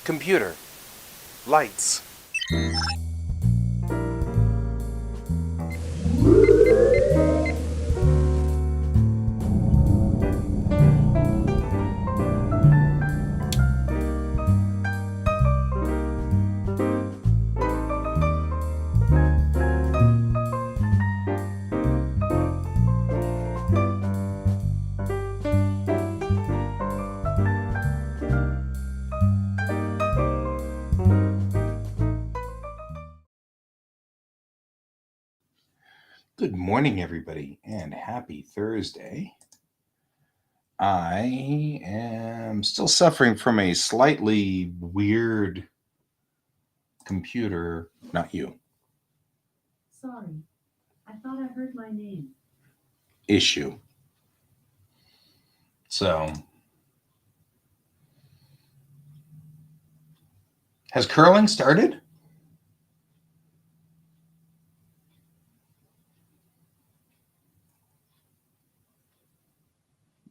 Computer. Lights. Good morning, everybody, and happy Thursday. I am still suffering from a slightly weird computer, not you, Sorry, I thought I heard my name. issue. So, has curling started?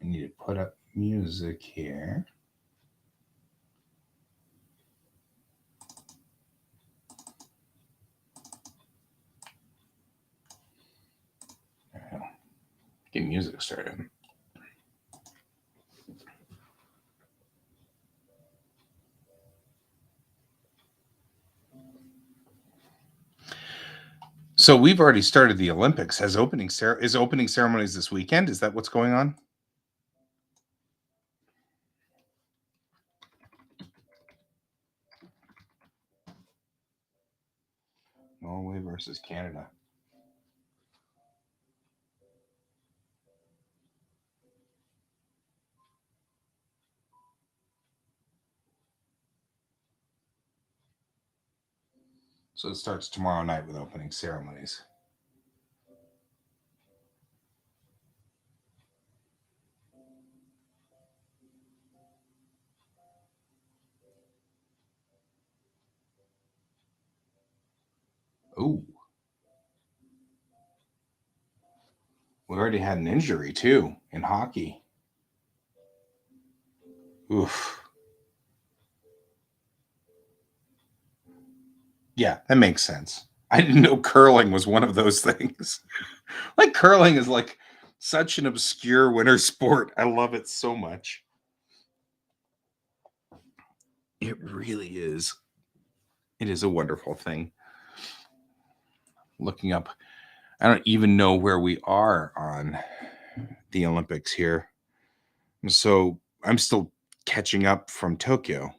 I need to put up music here. Get music started. So we've already started the Olympics. Is opening ceremonies this weekend? Is that what's going on? Norway versus Canada. So it starts tomorrow night with opening ceremonies. Ooh. We already had an injury too in hockey. Oof. Yeah, that makes sense. I didn't know curling was one of those things. Like curling is like such an obscure winter sport. I love it so much. It really is. It is a wonderful thing. Looking up, I don't even know where we are on the Olympics here. So I'm still catching up from Tokyo.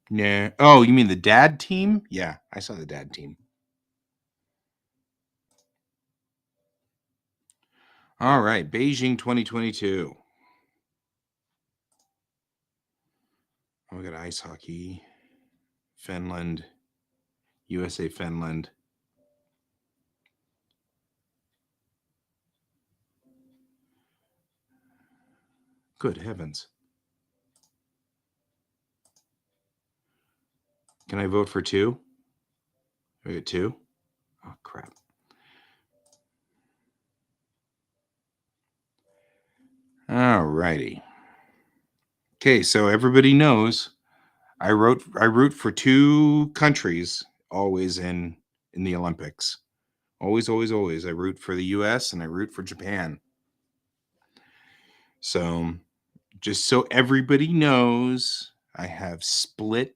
Nah. Oh, you mean the dad team? Yeah, I saw the dad team. All right, Beijing 2022. Oh, we got ice hockey, Finland, USA, Finland. Good heavens. Can I vote for two? We got two? Oh, crap. All righty. Okay, so everybody knows I root for two countries always in the Olympics. Always, always, always. I root for the US and I root for Japan. So just so everybody knows, I have split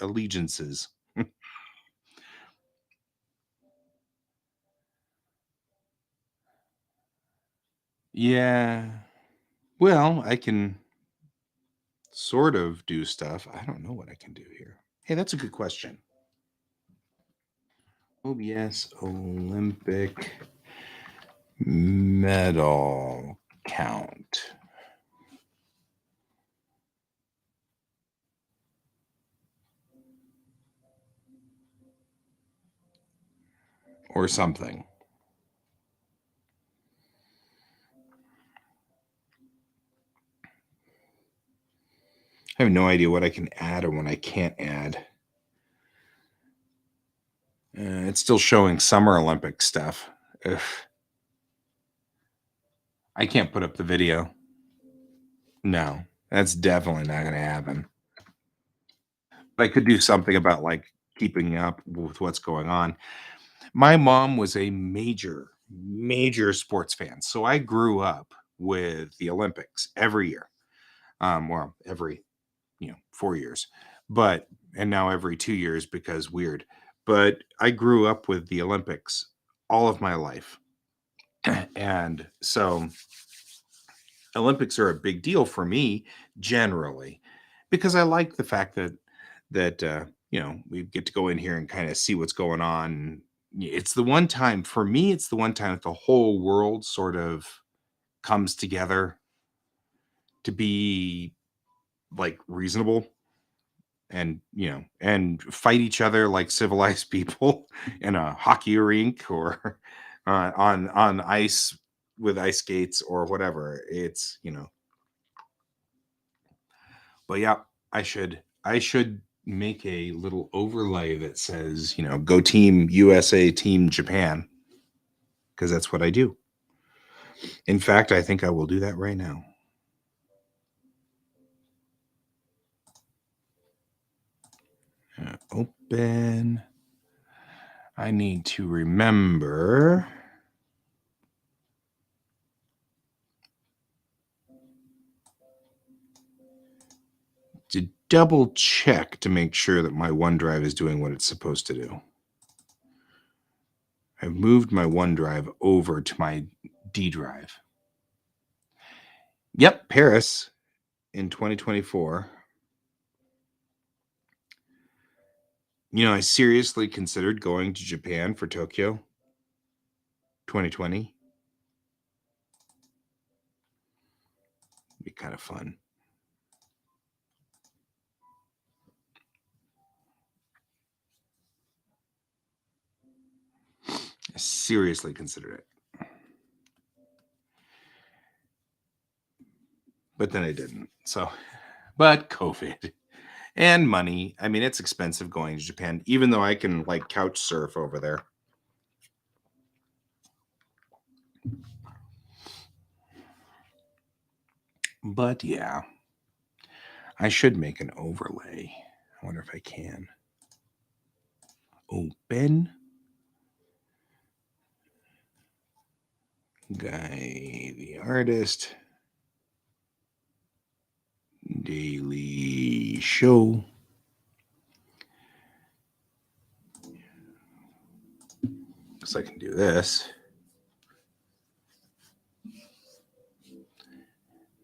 allegiances. Yeah. Well, I can sort of do stuff. I don't know what I can do here. Hey, that's a good question. OBS Olympic medal count. Or something. I have no idea what I can add or what I can't add. It's still showing Summer Olympic stuff. Ugh. I can't put up the video. No, that's definitely not going to happen. But I could do something about like keeping up with what's going on. My mom was a major sports fan. So I grew up with the Olympics every year. Well, every 4 years, but and now every 2 years because weird. But I grew up with the Olympics all of my life, and so Olympics are a big deal for me generally because I like the fact that we get to go in here and kind of see what's going on. It's the one time for me. It's the one time that the whole world sort of comes together to be like reasonable and fight each other like civilized people in a hockey rink or on ice with ice skates or whatever. But yeah, I should make a little overlay that says, go team USA, team Japan, because that's what I do. In fact, I think I will do that right now. Open. I need to remember to double check to make sure that my OneDrive is doing what it's supposed to do. I've moved my OneDrive over to my D drive. Yep, Paris in 2024. I seriously considered going to Japan for Tokyo 2020. It'd be kind of fun. I seriously considered it. But then I didn't. But COVID and money. I mean, it's expensive going to Japan, even though I can like couch surf over there. But yeah, I should make an overlay. I wonder if I can. Open. Guy, the artist. Daily show. Guess I can do this.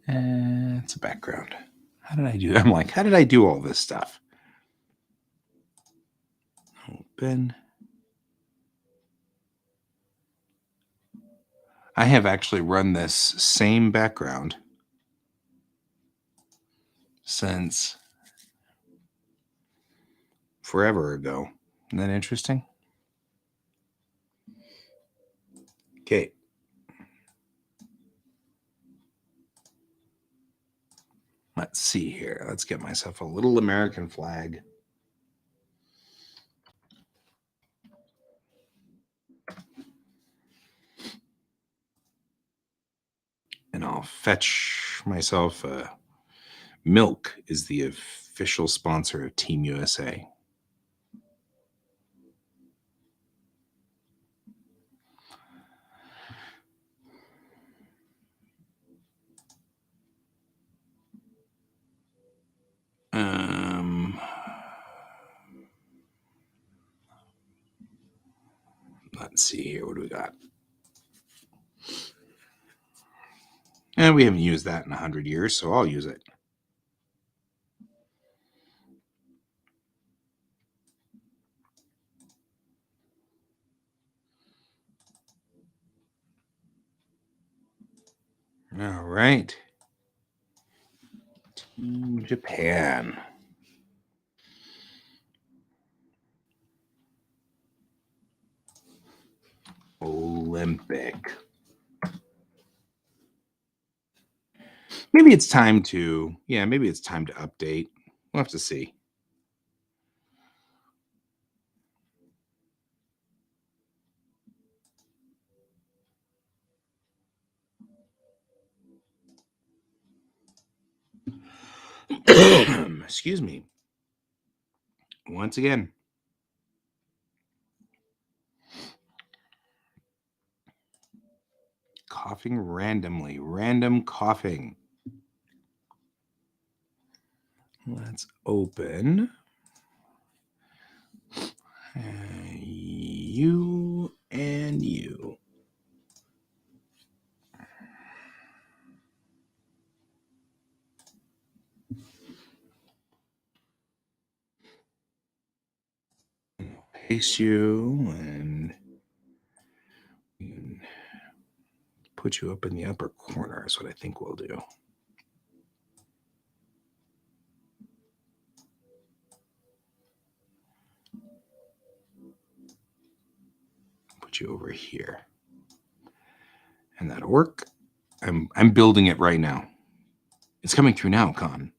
And it's a background. How did I do that? I'm like, how did I do all this stuff? Open. I have actually run this same background since forever ago. Isn't that interesting? Okay. Let's see here. Let's get myself a little American flag. And I'll fetch myself Milk is the official sponsor of Team USA. Let's see here. What do we got? And we haven't used that in 100 years, so I'll use it. All right. Team Japan. Olympic. Maybe it's time to update. We'll have to see. Excuse me. Once again. Coughing randomly. Random coughing. Let's open you and you. Paste you and put you up in the upper corner is what I think we'll do. Put you over here. And that'll work. I'm building it right now. It's coming through now, Con.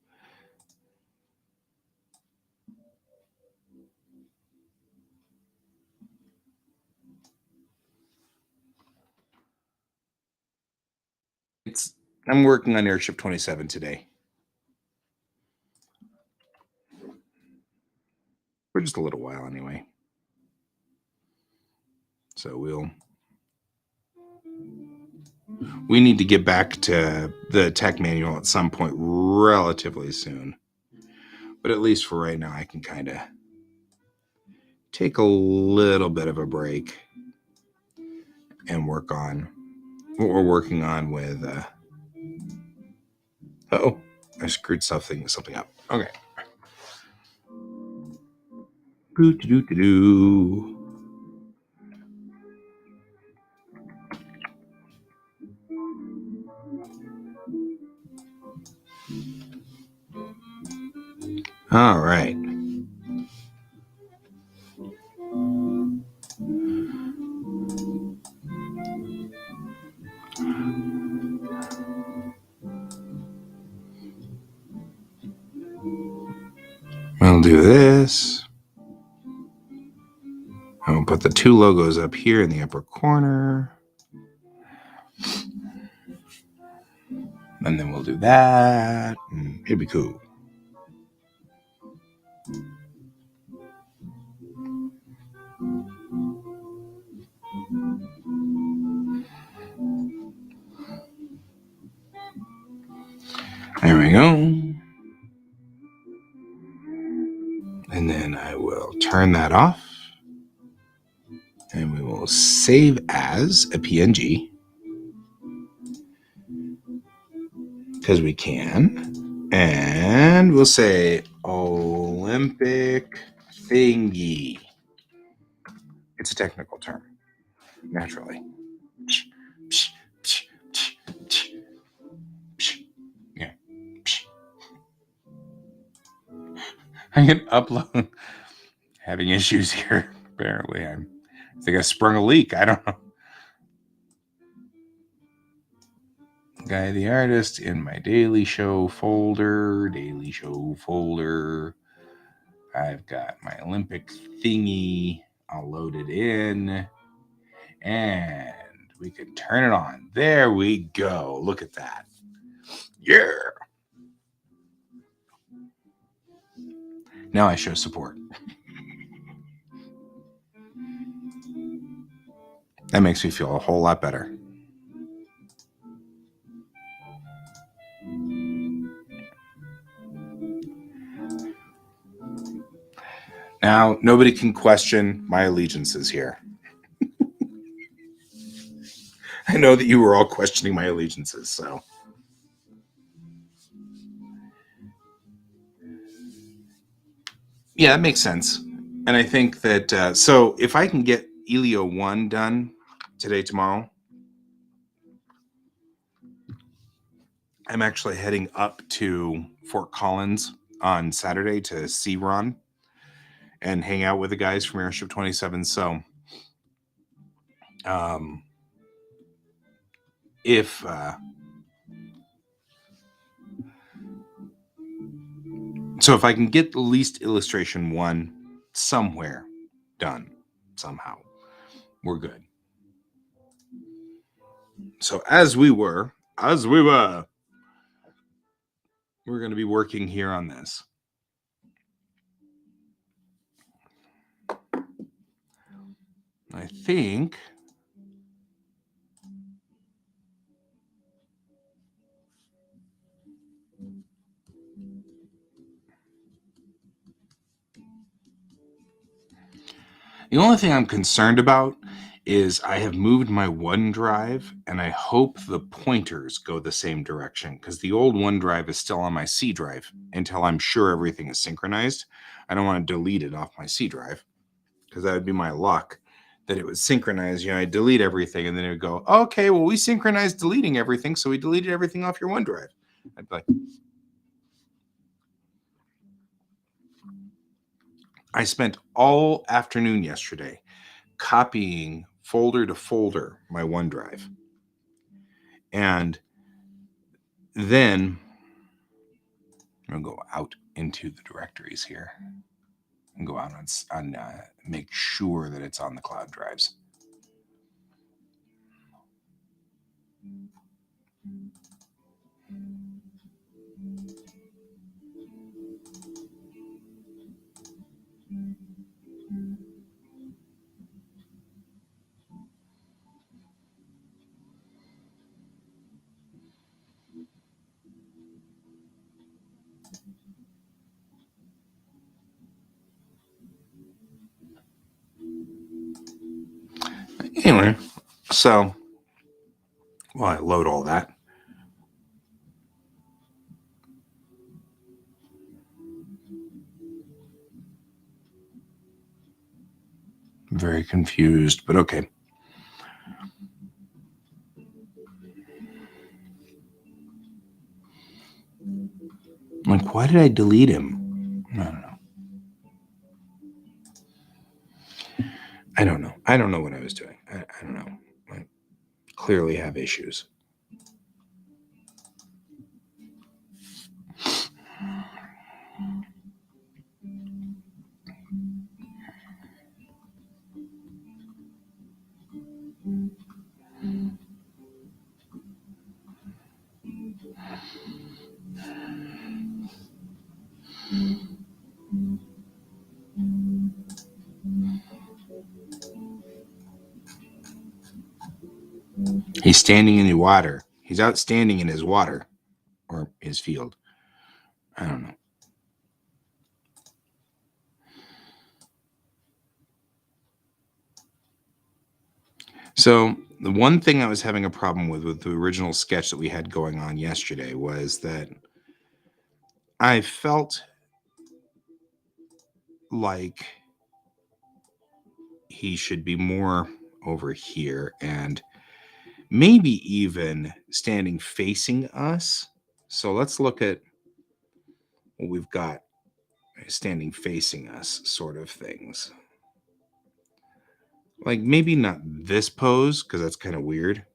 I'm working on Airship 27 today. For just a little while anyway. So we need to get back to the tech manual at some point relatively soon. But at least for right now, I can kind of take a little bit of a break and work on what we're working on with oh, I screwed something up. Okay. Boo-doo-doo-doo. All right. We'll do this. I'll put the two logos up here in the upper corner. And then we'll do that. And it'd be cool. There we go. And then I will turn that off. And we will save as a PNG. Because we can. And we'll say Olympic thingy. It's a technical term. Naturally. Yeah. I can upload. Having issues here. Apparently, I think I sprung a leak. I don't know. Guy the artist in my Daily Show folder. I've got my Olympic thingy. I'll load it in. And we can turn it on. There we go. Look at that. Yeah. Now I show support. That makes me feel a whole lot better. Now, nobody can question my allegiances here. I know that you were all questioning my allegiances, so. Yeah, that makes sense. And I think that, so if I can get Elio 1 done today, tomorrow, I'm actually heading up to Fort Collins on Saturday to see Ron and hang out with the guys from Airship 27. So, if I can get at least illustration 1 somewhere done somehow, we're good. So as we were we're going to be working here on this. I think the only thing I'm concerned about is I have moved my OneDrive, and I hope the pointers go the same direction, because the old OneDrive is still on my C drive until I'm sure everything is synchronized. I don't want to delete it off my C drive, because that would be my luck, that it would synchronize. You know, I delete everything, and then it would go, okay, well, we synchronized deleting everything, so we deleted everything off your OneDrive. I'd be like, I spent all afternoon yesterday copying folder to folder my OneDrive. And then I'm going to go out into the directories here and go out on make sure that it's on the cloud drives. Anyway, so while I load all that, I'm very confused, but okay. Like, why did I delete him? I don't know. I don't know what I was doing. I don't know. I clearly have issues. He's standing in the water. He's outstanding in his water or his field. I don't know. So the one thing I was having a problem with the original sketch that we had going on yesterday was that I felt like he should be more over here and maybe even standing facing us. So let's look at what we've got standing facing us sort of things. Like maybe not this pose, because that's kind of weird.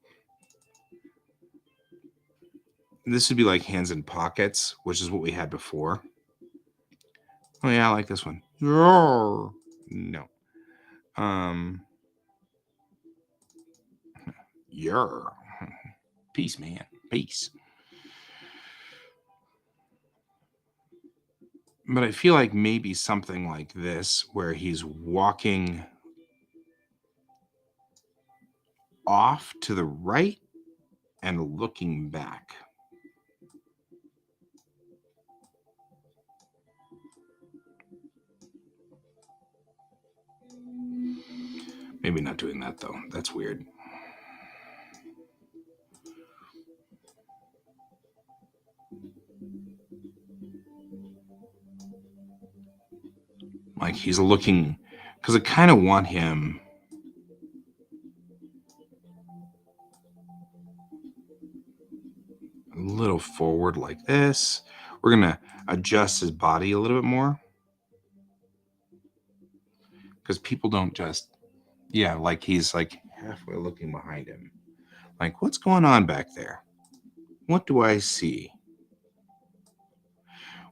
This would be like hands in pockets, which is what we had before. Oh yeah, I like this one. No. Peace, man. Peace. But I feel like maybe something like this, where he's walking off to the right and looking back. Maybe not doing that, though. That's weird. Like he's looking, because I kind of want him a little forward like this. We're going to adjust his body a little bit more, because people don't just, yeah, like he's like halfway looking behind him. Like, what's going on back there? What do I see?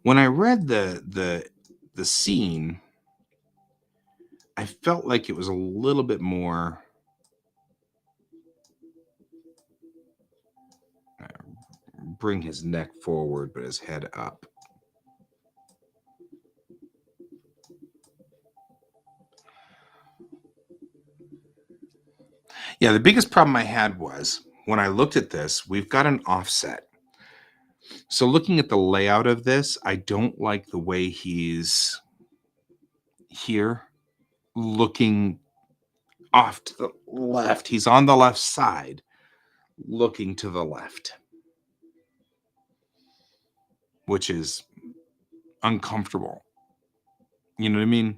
When I read the scene, I felt like it was a little bit more bring his neck forward, but his head up. Yeah, the biggest problem I had was when I looked at this, we've got an offset. So looking at the layout of this, I don't like the way he's here looking off to the left. He's on the left side looking to the left, which is uncomfortable. You know what I mean?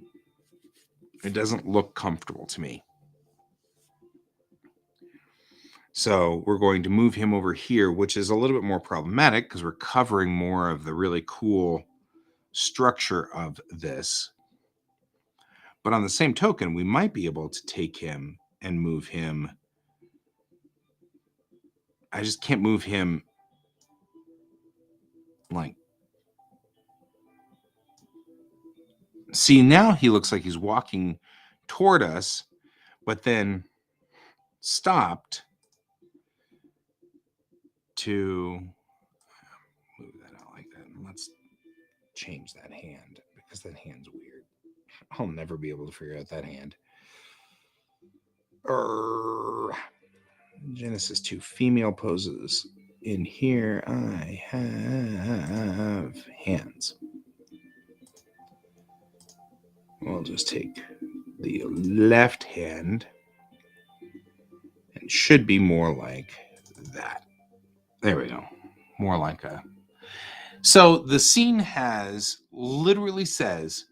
It doesn't look comfortable to me. So we're going to move him over here, which is a little bit more problematic because we're covering more of the really cool structure of this. But on the same token, we might be able to take him and move him. I just can't move him like. See, now he looks like he's walking toward us, but then stopped to move that out like that. And let's change that hand because that hand's weird. I'll never be able to figure out that hand. Genesis 2 female poses. In here, I have hands. We'll just take the left hand and should be more like that. There we go. More like a. So the scene literally says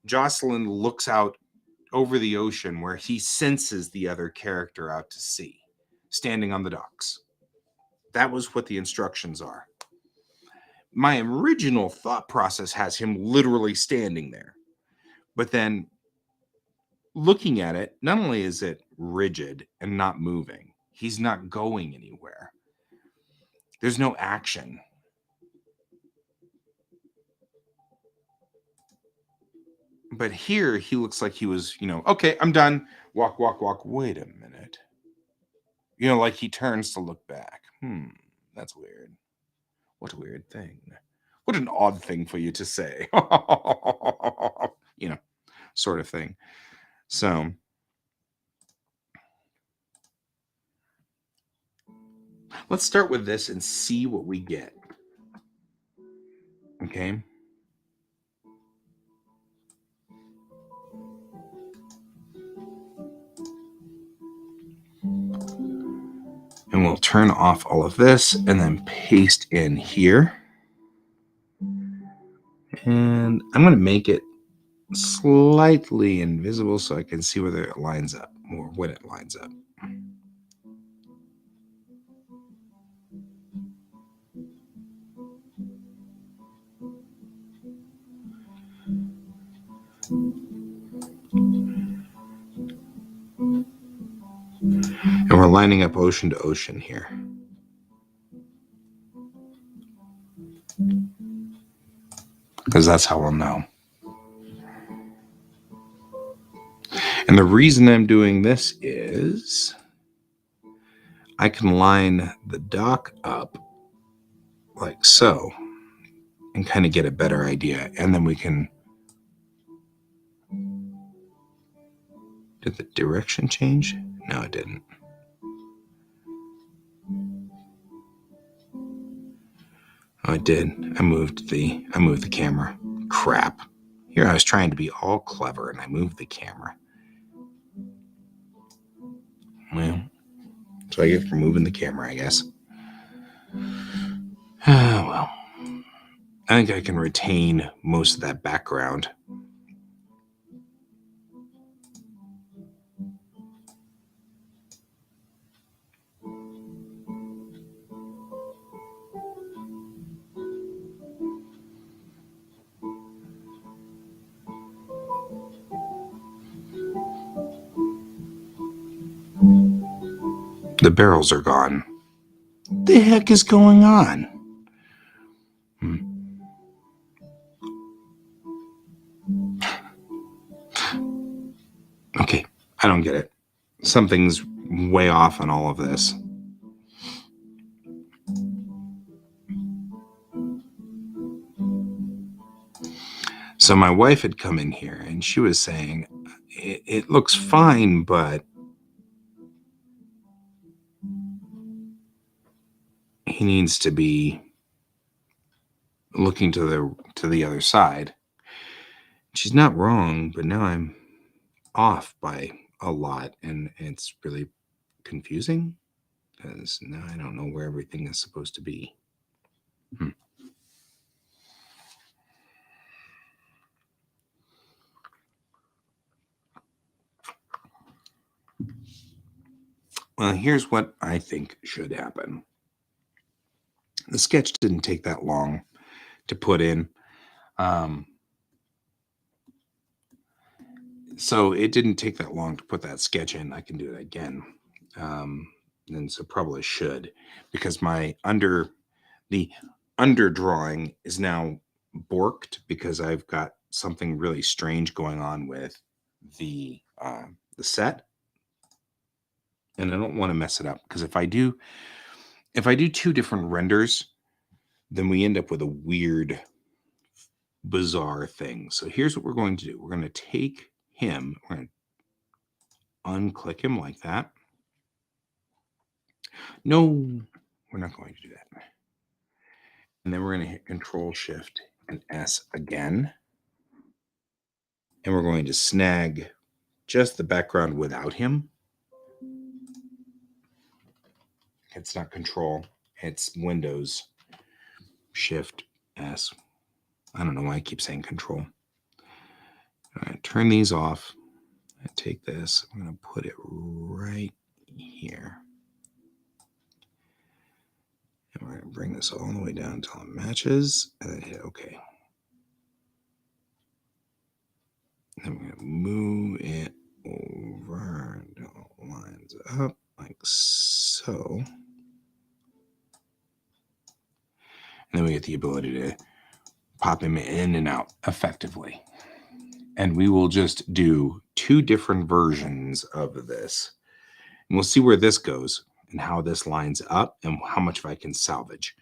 Jocelyn looks out over the ocean where he senses the other character out to sea, standing on the docks. That was what the instructions are. My original thought process has him literally standing there. But then looking at it, not only is it rigid and not moving, he's not going anywhere. There's no action. But here he looks like he was, okay, I'm done. Walk, walk, walk. Wait a minute. Like he turns to look back. That's weird. What a weird thing. What an odd thing for you to say. Sort of thing. So let's start with this and see what we get. Okay. And we'll turn off all of this and then paste in here. And I'm going to make it slightly invisible so I can see whether it lines up or when it lines up. And we're lining up ocean to ocean here. Because that's how we'll know. And the reason I'm doing this is I can line the dock up like so and kind of get a better idea. And then we can... Did the direction change? No, it didn't. Oh, it did. I moved the camera. Crap. Here I was trying to be all clever and I moved the camera. Well, that's what I get for moving the camera, I guess. Well, I think I can retain most of that background. The barrels are gone. What the heck is going on? Okay, I don't get it. Something's way off on all of this. So my wife had come in here and she was saying, it looks fine, but he needs to be looking to the other side. She's not wrong, but now I'm off by a lot, and it's really confusing because now I don't know where everything is supposed to be. Well, here's what I think should happen. The sketch didn't take that long to put in. So it didn't take that long to put that sketch in. I can do it again. And so probably should, because the underdrawing is now borked because I've got something really strange going on with the set, and I don't want to mess it up, because if I do two different renders, then we end up with a weird, bizarre thing. So here's what we're going to do. We're going to take him, we're going to unclick him like that. No, we're not going to do that. And then we're going to hit Control Shift and S again. And we're going to snag just the background without him. It's not Control, it's Windows Shift S. I don't know why I keep saying Control. All right, turn these off. I take this, I'm going to put it right here. And we're going to bring this all the way down until it matches, and then hit OK. And we're going to move it over until it lines up like so. And then we get the ability to pop him in and out effectively. And we will just do two different versions of this. And we'll see where this goes and how this lines up and how much I can salvage.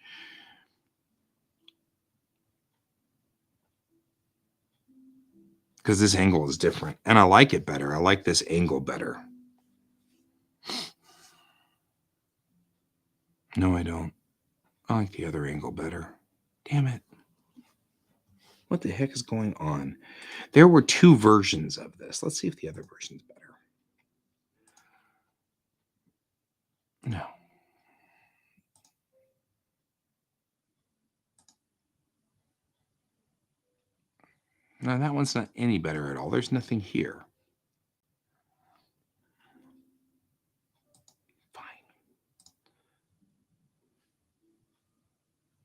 Because this angle is different. And I like it better. I like this angle better. No, I don't. I like the other angle better. Damn it. What the heck is going on? There were two versions of this. Let's see if the other version's better. No. No, that one's not any better at all. There's nothing here. Fine.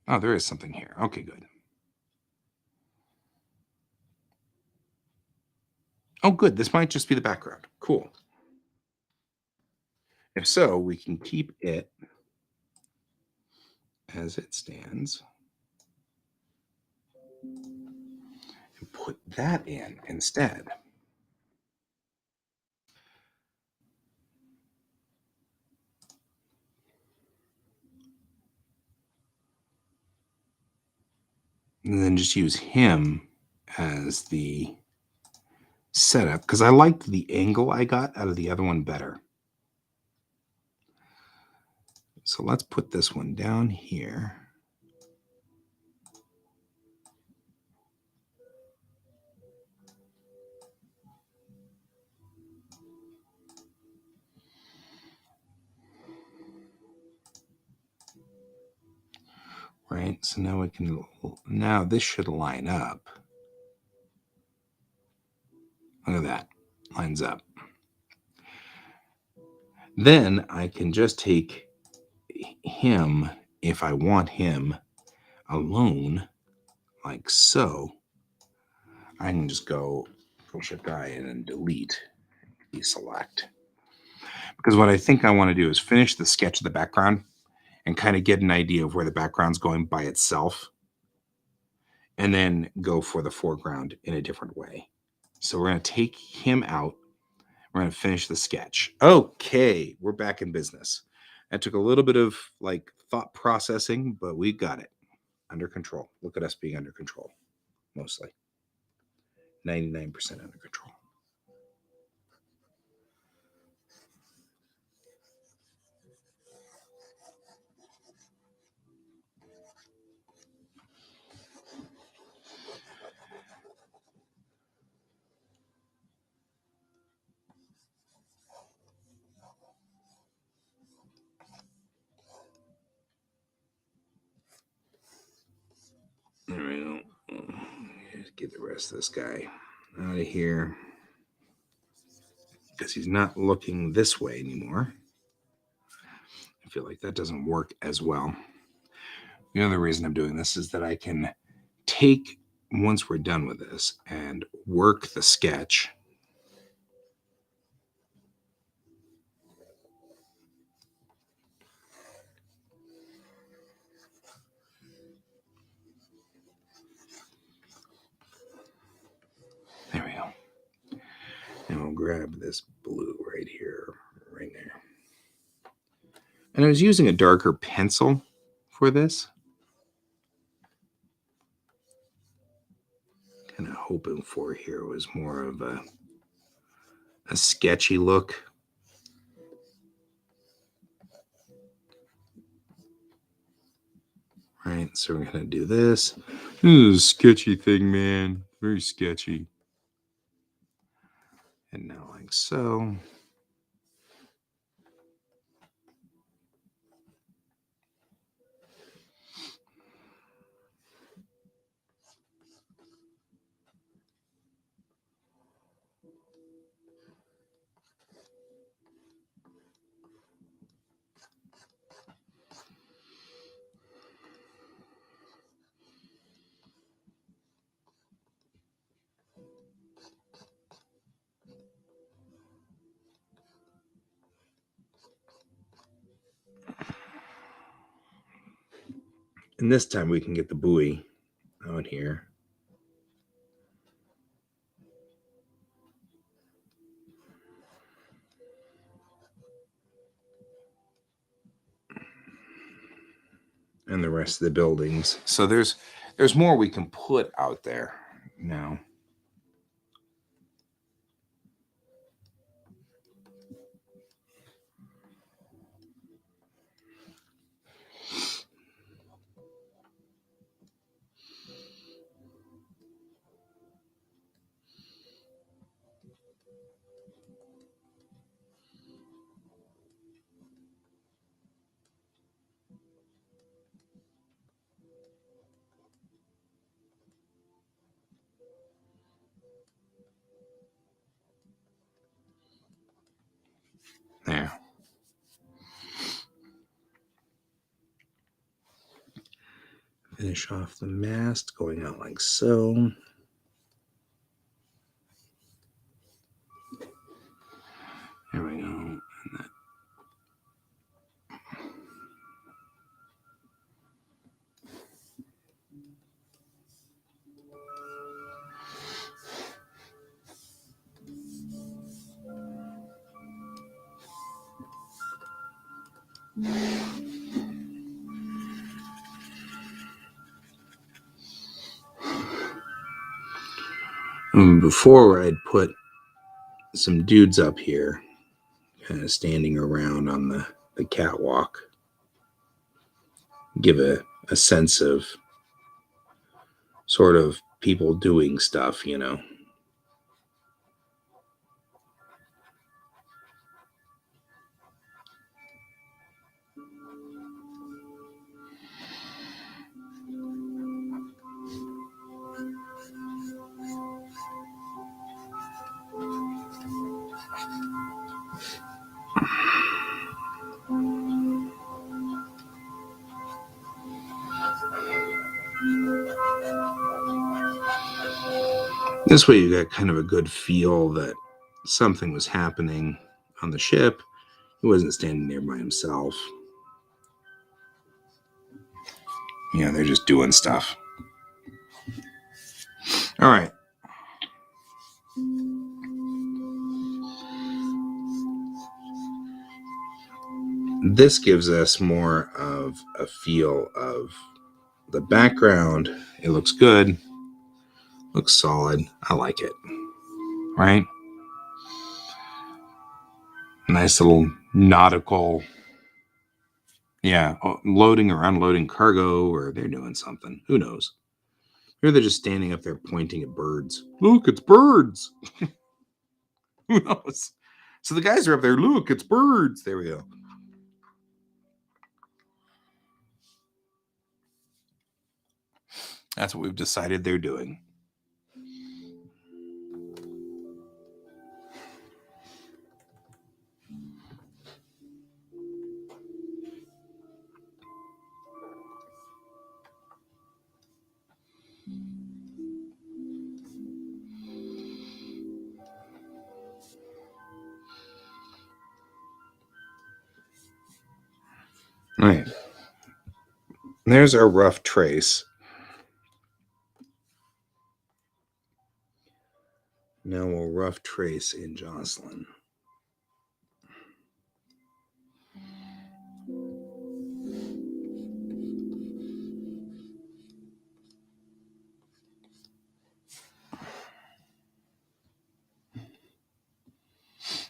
Oh, there is something here. Okay, good. Oh, good. This might just be the background. Cool. If so, we can keep it as it stands and put that in instead. And then just use him as the setup, because I liked the angle I got out of the other one better. So let's put this one down here. Right, so now we can, now this should line up. Look at that, lines up. Then I can just take him, if I want him alone, like so. I can just go Shift-I and then delete, deselect. Because what I think I want to do is finish the sketch of the background and kind of get an idea of where the background's going by itself, and then go for the foreground in a different way. So we're going to take him out. We're going to finish the sketch. Okay, we're back in business. That took a little bit of like thought processing, but we got it under control. Look at us being under control, mostly. 99% under control. There we go. Let's get the rest of this guy out of here because he's not looking this way anymore. I feel like that doesn't work as well. The other reason I'm doing this is that I can take, once we're done with this, and work the sketch. There we go. And we'll grab this blue right here, right there. And I was using a darker pencil for this. Kind of hoping for here was more of a sketchy look. Right, so we're going to do this. This is a sketchy thing, man. Very sketchy. And now like so. And this time we can get the buoy out here. And the rest of the buildings. So there's more we can put out there now. There. Finish off the mast going out like so. There we go. And that. Before I'd put some dudes up here, kind of standing around on the catwalk, give a sense of sort of people doing stuff, you know. This way you got kind of a good feel that something was happening on the ship. He wasn't standing there by himself. Yeah, they're just doing stuff. All right. This gives us more of a feel of the background. It looks good. Looks solid. I like it. Right? Nice little nautical. Yeah, loading or unloading cargo, or they're doing something. Who knows? Maybe they're just standing up there pointing at birds. Look, it's birds. Who knows? So the guys are up there. Look, it's birds. There we go. That's what we've decided they're doing. All right. There's our rough trace. Now we'll rough trace in Jocelyn.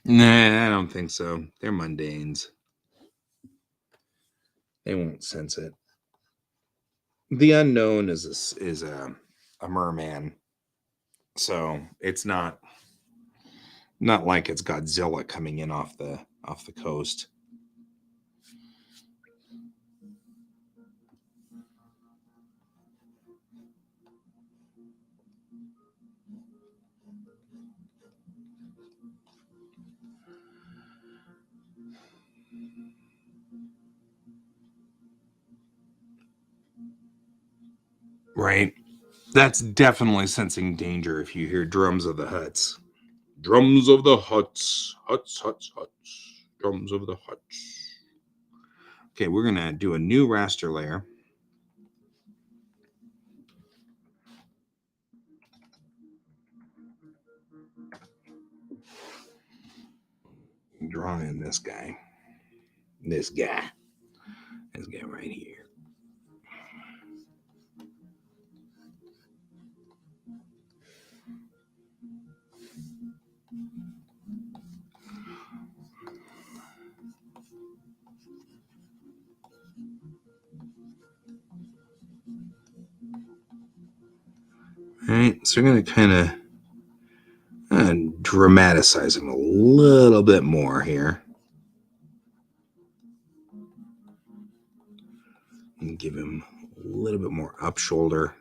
Nah, I don't think so. They're mundanes. They won't sense it. The unknown is a merman, so it's not like it's Godzilla coming in off the coast. Right? That's definitely sensing danger if you hear drums of the huts. Drums of the huts. Huts, huts, huts. Drums of the huts. Okay, we're going to do a new raster layer. Draw in this guy. This guy right here. All right, so we're going to kind of dramatize him a little bit more here. And give him a little bit more up shoulder.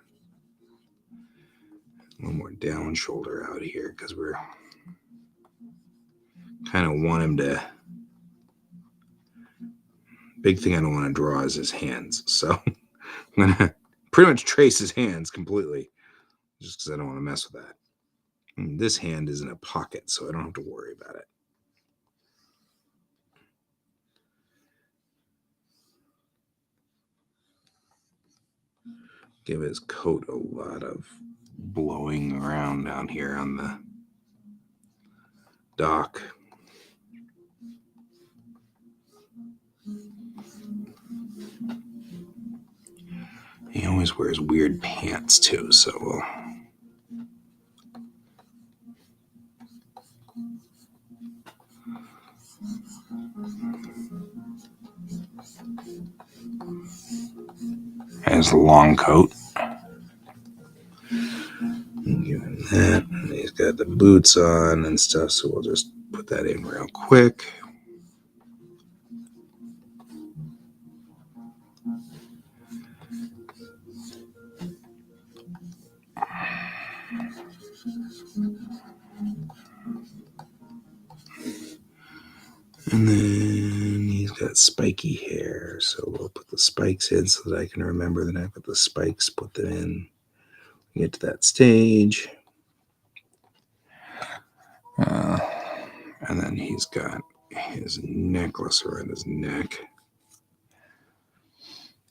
A little more down shoulder out here because we're kind of want him to. Big thing I don't want to draw is his hands. So I'm going to pretty much trace his hands completely just because I don't want to mess with that. And this hand is in a pocket, so I don't have to worry about it. Give his coat a lot of blowing around down here on the dock. He always wears weird pants too, so we'll has a long coat. Give him that. And he's got the boots on and stuff, so we'll just put that in real quick. And then he's got spiky hair, so we'll put the spikes in so that I can remember that I've got the spikes, put them in. Get to that stage. And then he's got his necklace around his neck.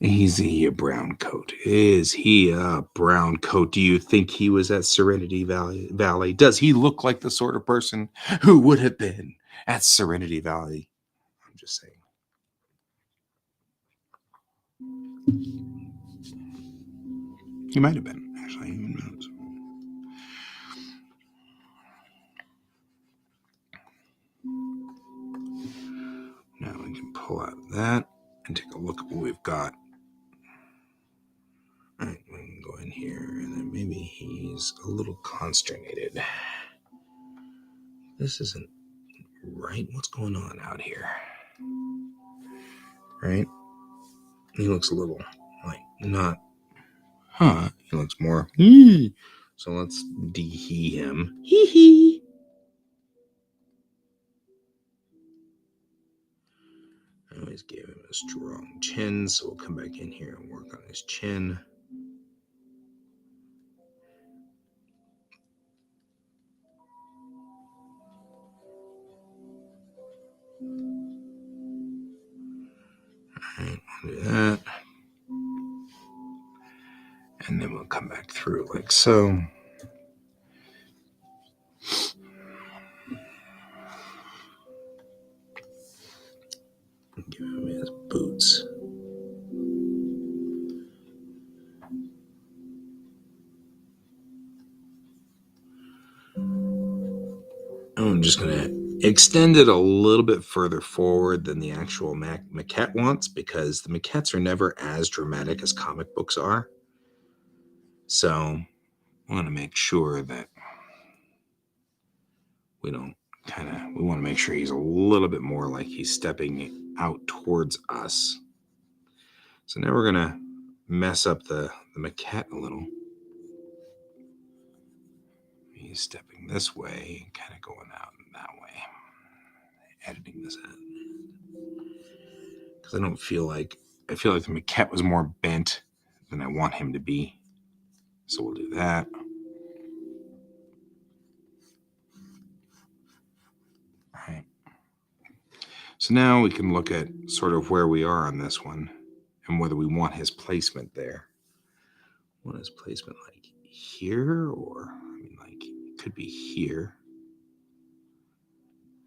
Is he a brown coat? Is he a brown coat? Do you think he was at Serenity Valley? Does he look like the sort of person who would have been at Serenity Valley? I'm just saying. He might have been, actually. Who knows? here, and then maybe he's a little consternated. This isn't right. What's going on out here? Right? He looks a little like not. Huh? He looks more. So let's de-he him. Hee. I always gave him a strong chin, so we'll come back in here and work on his chin. Alright, we'll do that. And then we'll come back through like so. Give him his boots. I'm just going to extend it a little bit further forward than the actual maquette wants, because the maquettes are never as dramatic as comic books are. So I want to make sure that we want to make sure he's a little bit more like he's stepping out towards us. So now we're going to mess up the maquette a little. He's stepping this way and kind of going out that way. Editing this out. Because I feel like the maquette was more bent than I want him to be. So we'll do that. All right. So now we can look at sort of where we are on this one and whether we want his placement there. What is placement like here? Or, it could be here.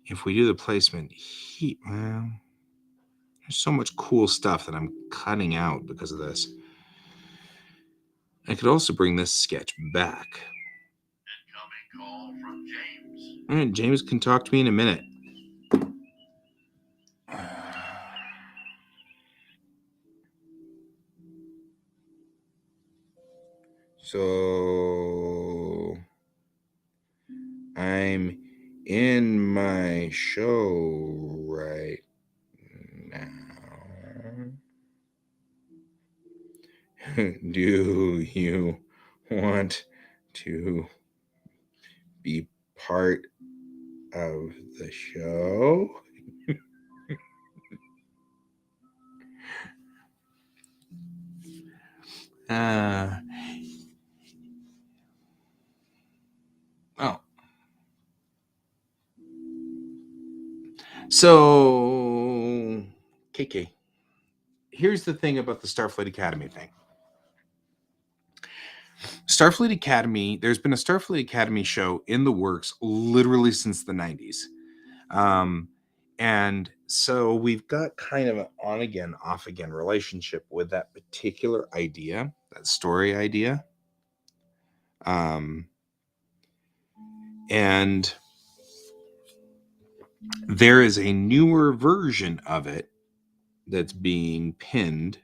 If we do the placement here, well, there's so much cool stuff that I'm cutting out because of this. I could also bring this sketch back. Incoming call from James. All right, James can talk to me in a minute. So I'm in my show right now. Do you want to be part of the show? So, KK, here's the thing about the Starfleet Academy thing. Starfleet Academy, there's been a Starfleet Academy show in the works literally since the 90s. And so we've got kind of an on-again, off-again relationship with that particular idea, that story idea. And there is a newer version of it that's being pinned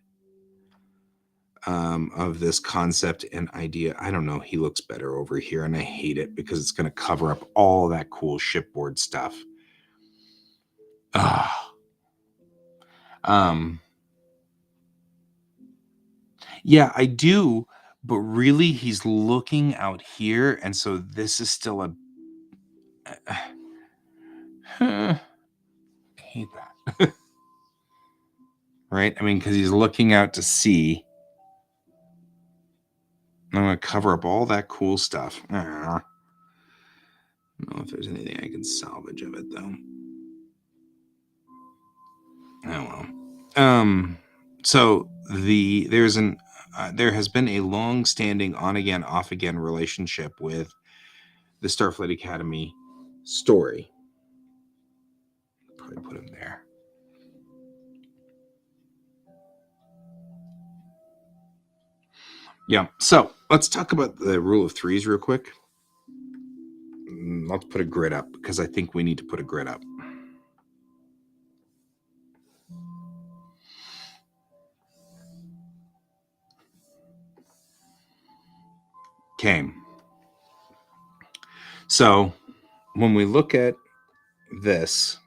of this concept and idea. I don't know. He looks better over here, and I hate it because it's going to cover up all that cool shipboard stuff. Yeah, I do, but really he's looking out here, and so this is still a I hate that. Right? I mean, because he's looking out to sea. I'm going to cover up all that cool stuff. I don't know if there's anything I can salvage of it, though. Oh, well. So there has been a long-standing on-again, off-again relationship with the Starfleet Academy story. Probably put him there. Yeah, so let's talk about the rule of threes real quick. Let's put a grid up because I think we need to put a grid up. Okay. So when we look at this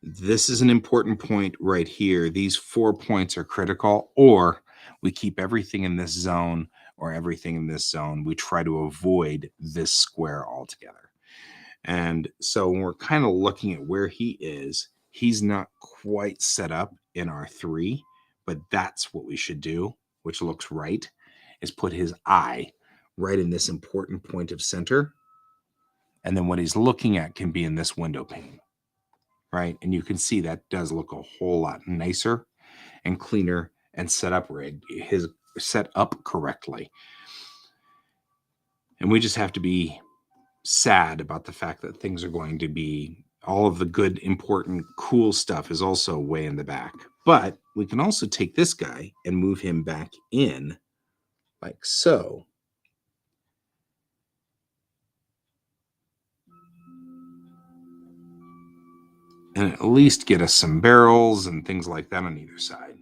is an important point right here. These 4 points are critical, or we keep everything in this zone or everything in this zone. We try to avoid this square altogether. And so when we're kind of looking at where he is, he's not quite set up in our 3, but that's what we should do, which looks right, is put his eye right in this important point of center. And then what he's looking at can be in this window pane, right? And you can see that does look a whole lot nicer and cleaner and set up correctly. And we just have to be sad about the fact that things are going to be, all of the good, important, cool stuff is also way in the back. But we can also take this guy and move him back in like so. And at least get us some barrels and things like that on either side.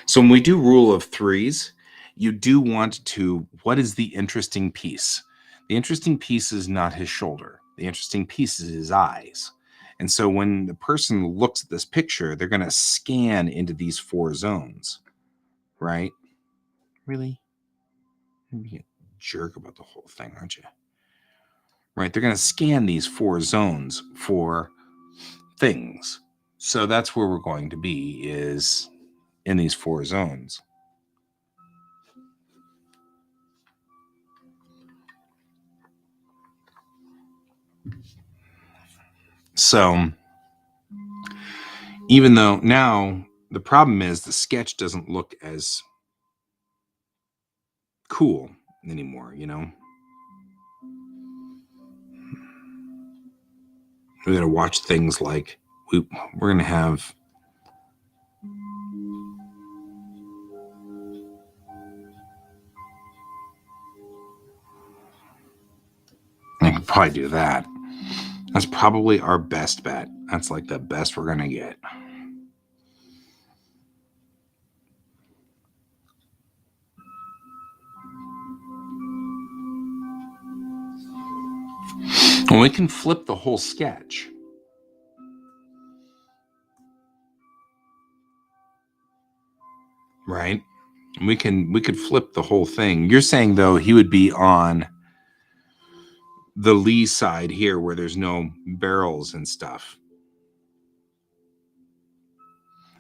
So when we do rule of 3s, you do want to, what is the interesting piece? The interesting piece is not his shoulder. The interesting piece is his eyes. And so when the person looks at this picture, they're going to scan into these 4 zones, right? Really? You're being a jerk about the whole thing, aren't you? Right? They're going to scan these 4 zones for things. So that's where we're going to be, is in these 4 zones. So even though now the problem is the sketch doesn't look as cool anymore, you know? We got to watch things like we're going to have I can probably do that. That's probably our best bet. That's like the best we're going to get. And we can flip the whole sketch. Right? We could flip the whole thing. You're saying though he would be on the lee side here where there's no barrels and stuff.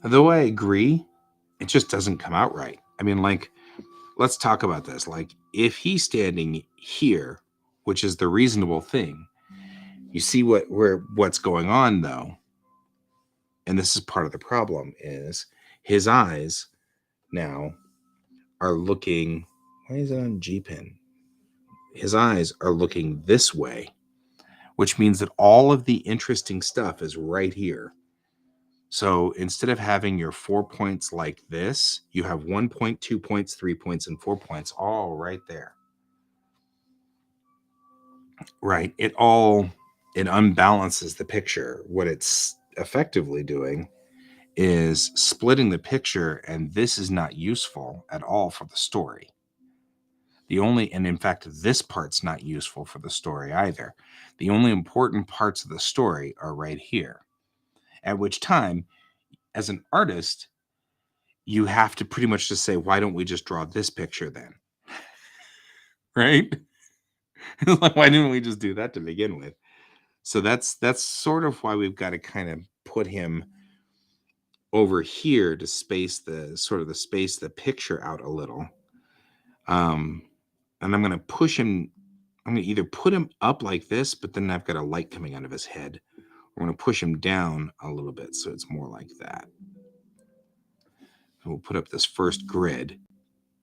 Though I agree, it just doesn't come out right. I mean, like, let's talk about this. Like, if he's standing here, which is the reasonable thing, you see what's going on though, and this is part of the problem, is his eyes now are looking. Why is it on G-Pen? His eyes are looking this way, which means that all of the interesting stuff is right here. So instead of having your 4 points like this, you have 1 point, 2 points, 3 points, and 4 points all right there. Right. It unbalances the picture. What it's effectively doing is splitting the picture, and this is not useful at all for the story. And in fact, this part's not useful for the story either. The only important parts of the story are right here. At which time, as an artist, you have to pretty much just say, why don't we just draw this picture then? Right? Like, why didn't we just do that to begin with? So that's sort of why we've got to kind of put him over here to space the picture out a little. And I'm going to push him. I'm going to either put him up like this, but then I've got a light coming out of his head. We're going to push him down a little bit so it's more like that. And we'll put up this first grid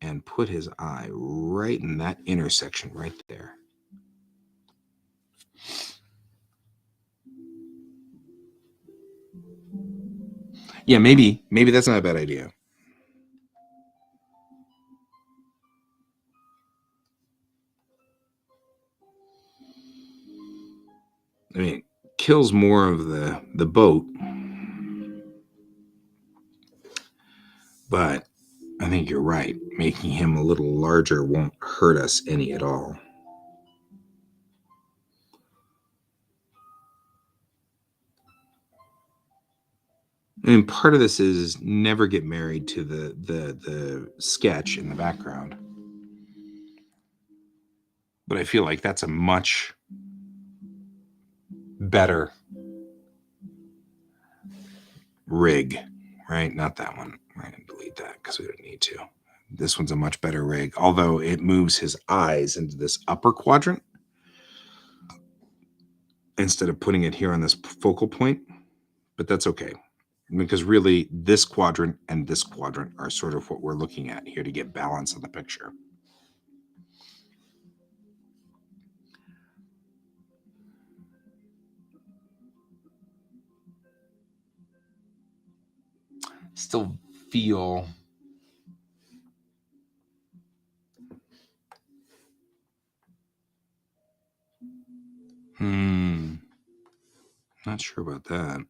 and put his eye right in that intersection right there. Yeah, maybe that's not a bad idea. I mean, it kills more of the boat, But I think you're right. Making him a little larger won't hurt us any at all. And part of this is never get married to the sketch in the background. But I feel like that's a much better rig, right? Not that one. We're going to delete that because we don't need to. This one's a much better rig, although it moves his eyes into this upper quadrant instead of putting it here on this focal point. But that's okay, because really this quadrant and this quadrant are sort of what we're looking at here to get balance in the picture. Still feel not sure about that.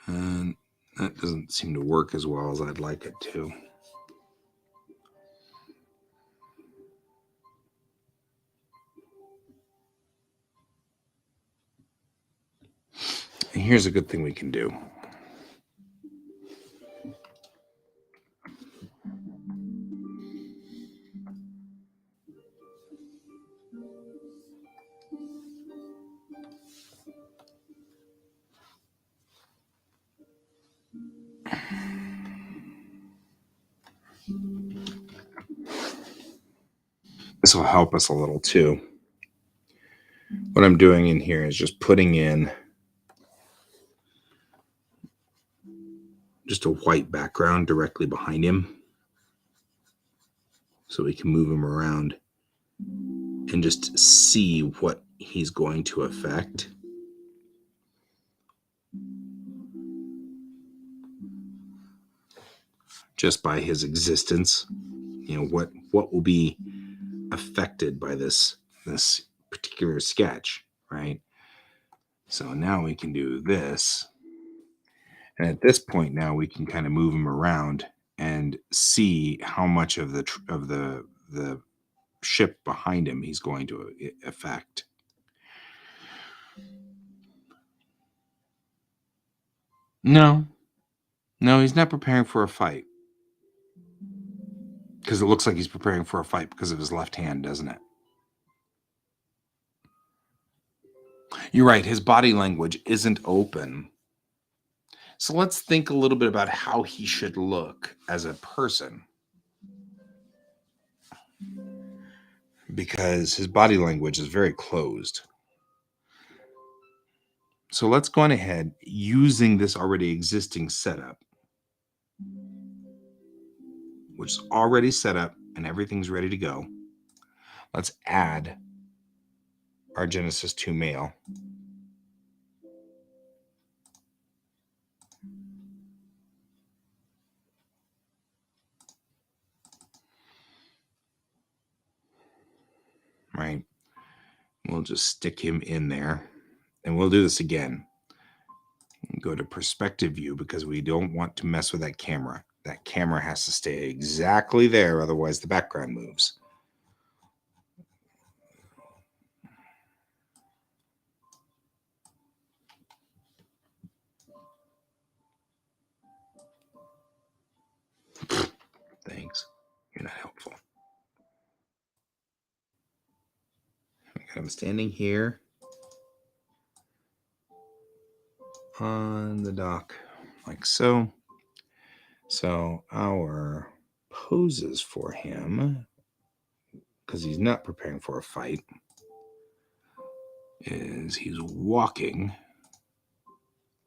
And that doesn't seem to work as well as I'd like it to. And here's a good thing we can do. This will help us a little too. What I'm doing in here is just putting in just a white background directly behind him so we can move him around and just see what he's going to affect. Just by his existence, you know, what will be affected by this particular sketch, right? So now we can do this. And at this point now we can kind of move him around and see how much of the ship behind him he's going to affect. No, he's not preparing for a fight. Because it looks like he's preparing for a fight because of his left hand, doesn't it? You're right. His body language isn't open. So let's think a little bit about how he should look as a person. Because his body language is very closed. So let's go on ahead using this already existing setup, which is already set up and everything's ready to go. Let's add our Genesis 2 male. Right. We'll just stick him in there and we'll do this again. Go to perspective view because we don't want to mess with that camera. That camera has to stay exactly there. Otherwise the background moves. Thanks. You're not helpful. I'm standing here on the dock like so. So our poses for him, because he's not preparing for a fight, is he's walking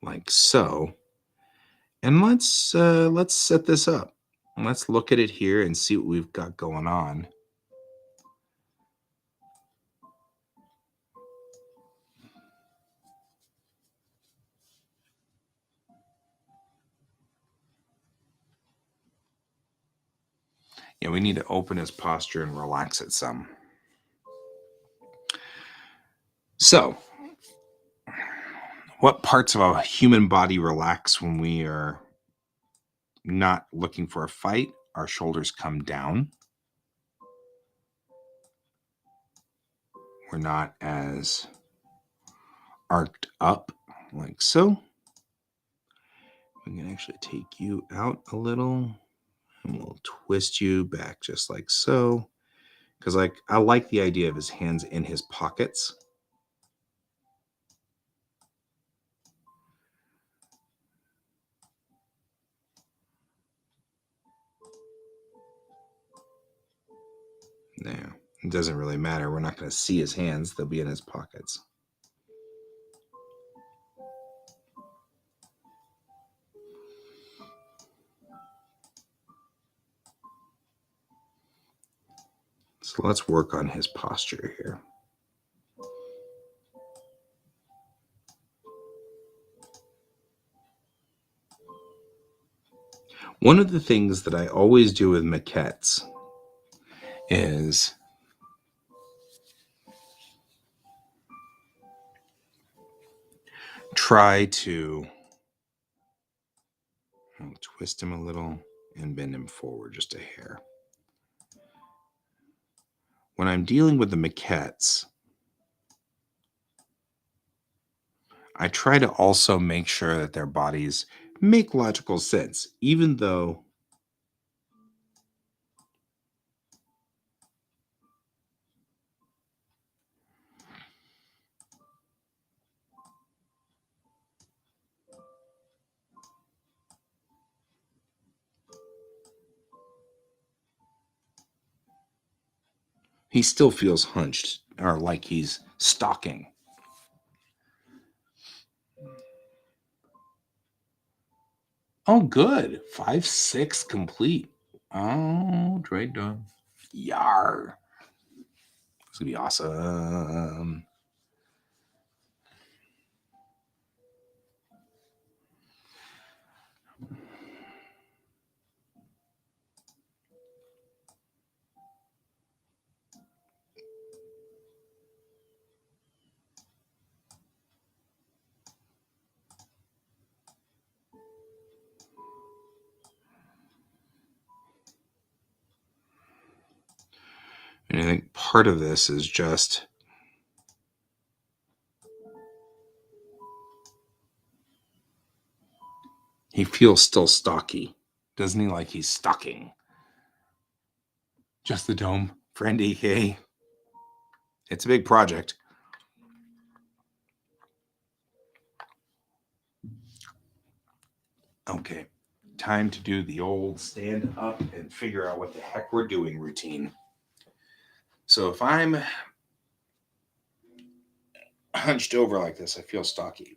like so. And let's set this up. Let's look at it here and see what we've got going on. Yeah, we need to open his posture and relax it some. So What parts of a human body relax when we are not looking for a fight? Our shoulders come down. We're not as arced up like so. We can actually take you out a little and we'll twist you back just like so. Because I like the idea of his hands in his pockets. There. It doesn't really matter. We're not going to see his hands. They'll be in his pockets. So let's work on his posture here. One of the things that I always do with maquettes is try to twist him a little and bend him forward just a hair. When I'm dealing with the maquettes, I try to also make sure that their bodies make logical sense, even though he still feels hunched or like he's stalking. Oh, good. 5-6 complete. Oh, trade done. Yar. It's going to be awesome. And I think part of this is just he feels still stocky, doesn't he? Like he's stalking. Just the dome for NDK. It's a big project. Okay, time to do the old stand up and figure out what the heck we're doing routine. So if I'm hunched over like this, I feel stocky.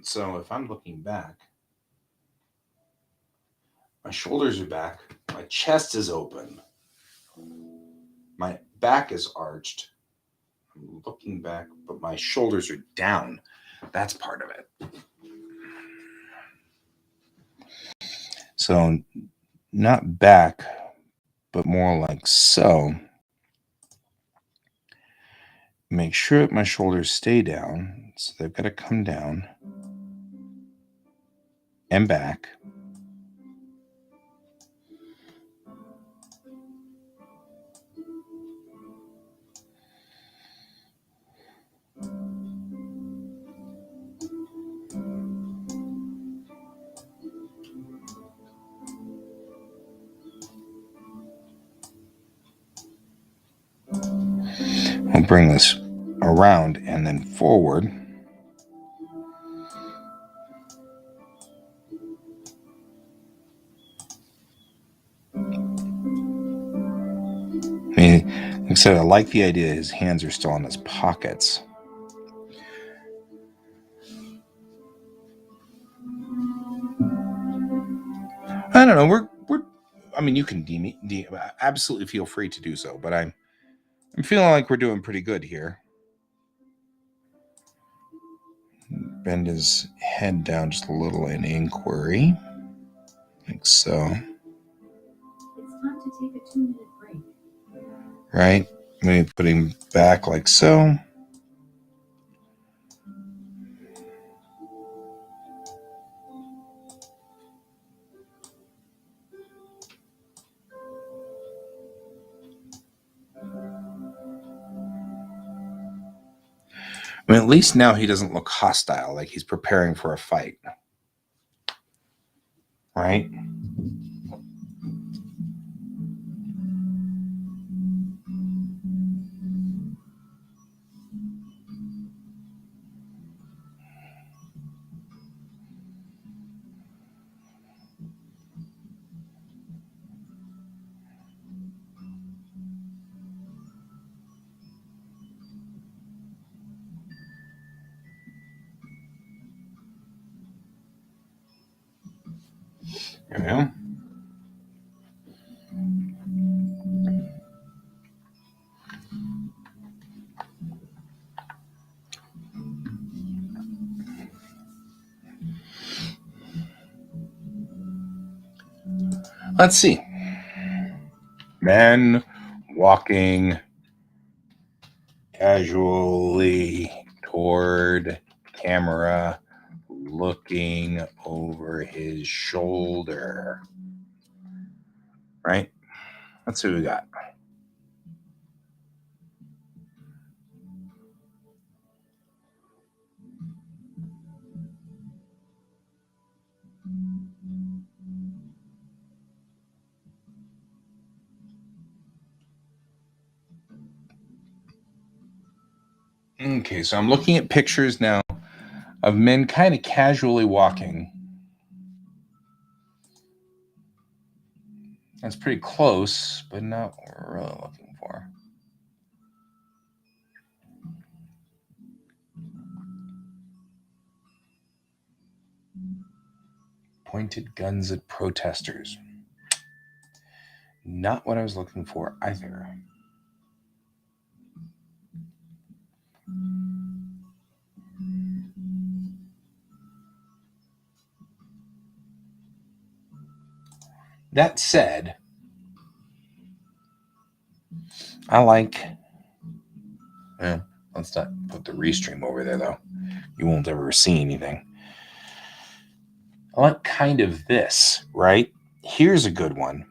So if I'm looking back, my shoulders are back, my chest is open, my back is arched. I'm looking back, but my shoulders are down. That's part of it. So not back, but more like so. Make sure that my shoulders stay down. So they've got to come down and back. We'll bring this around and then forward. I mean, like I said, I like the idea his hands are still in his pockets. I don't know. We're. I mean, you can absolutely feel free to do so, but I'm feeling like we're doing pretty good here. Bend his head down just a little in inquiry, like so. It's time to take a 2-minute break. Right? Maybe put him back like so. I mean, at least now he doesn't look hostile, like he's preparing for a fight. Right? You know? Let's see. Men walking casually toward camera, looking over his shoulder. Right? Let's see what we got. Okay, so I'm looking at pictures now of men kind of casually walking. That's pretty close, but not what we're really looking for. Pointed guns at protesters. Not what I was looking for either. That said, I like... Well, let's not put the restream over there, though. You won't ever see anything. I like kind of this, right? Here's a good one.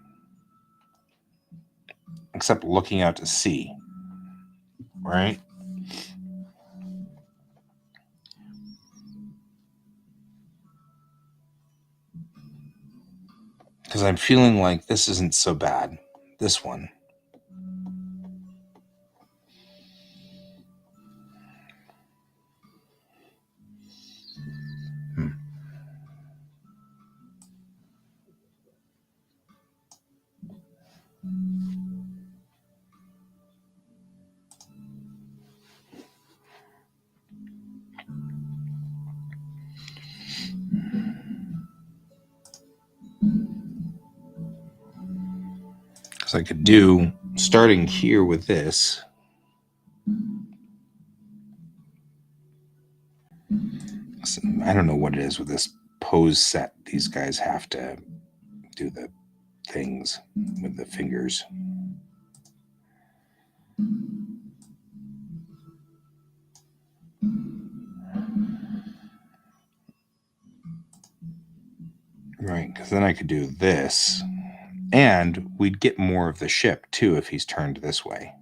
Except looking out to sea, right? Because I'm feeling like this isn't so bad. This one. Because I could do, starting here with this. I don't know what it is with this pose set. These guys have to do the things with the fingers. Right, because then I could do this, and we'd get more of the ship, too, if he's turned this way.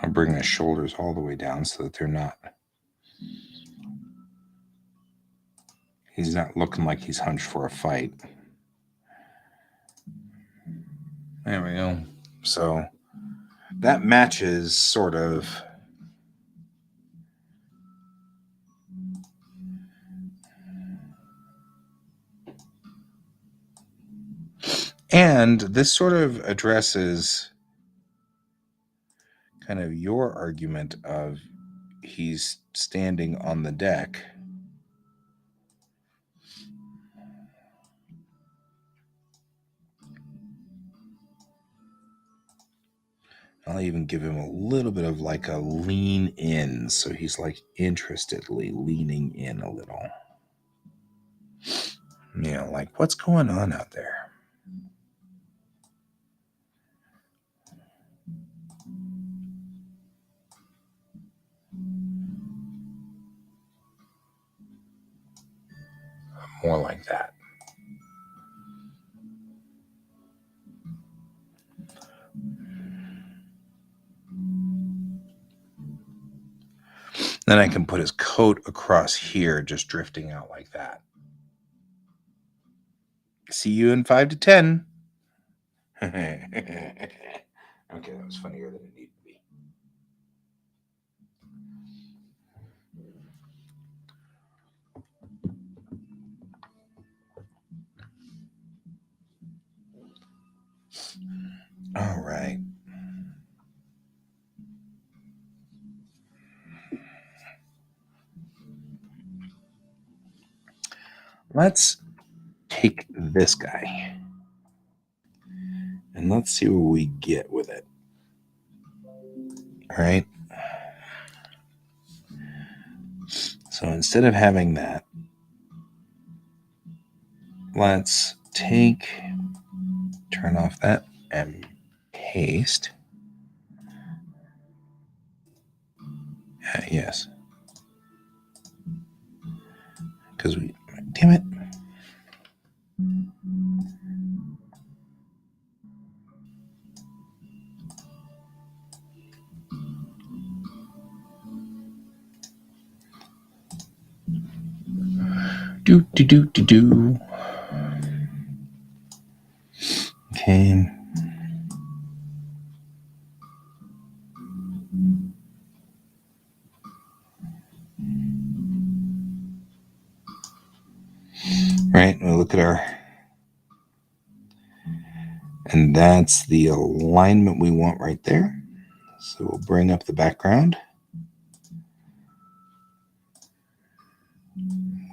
I'll bring the shoulders all the way down so that they're not... He's not looking like he's hunched for a fight. There we go. So that matches sort of... And this sort of addresses kind of your argument of he's standing on the deck. I'll even give him a little bit of like a lean in. So he's like interestedly leaning in a little. You know, like what's going on out there? more like that. Then I can put his coat across here, just drifting out like that. See you in 5 to 10. Okay, that was funnier than it needed to be. All right. Let's take this guy and let's see what we get with it. All right. So instead of having that, let's turn off that and paste. Yes. Because damn it. Do. Okay. Right, we'll look at and that's the alignment we want right there. So we'll bring up the background.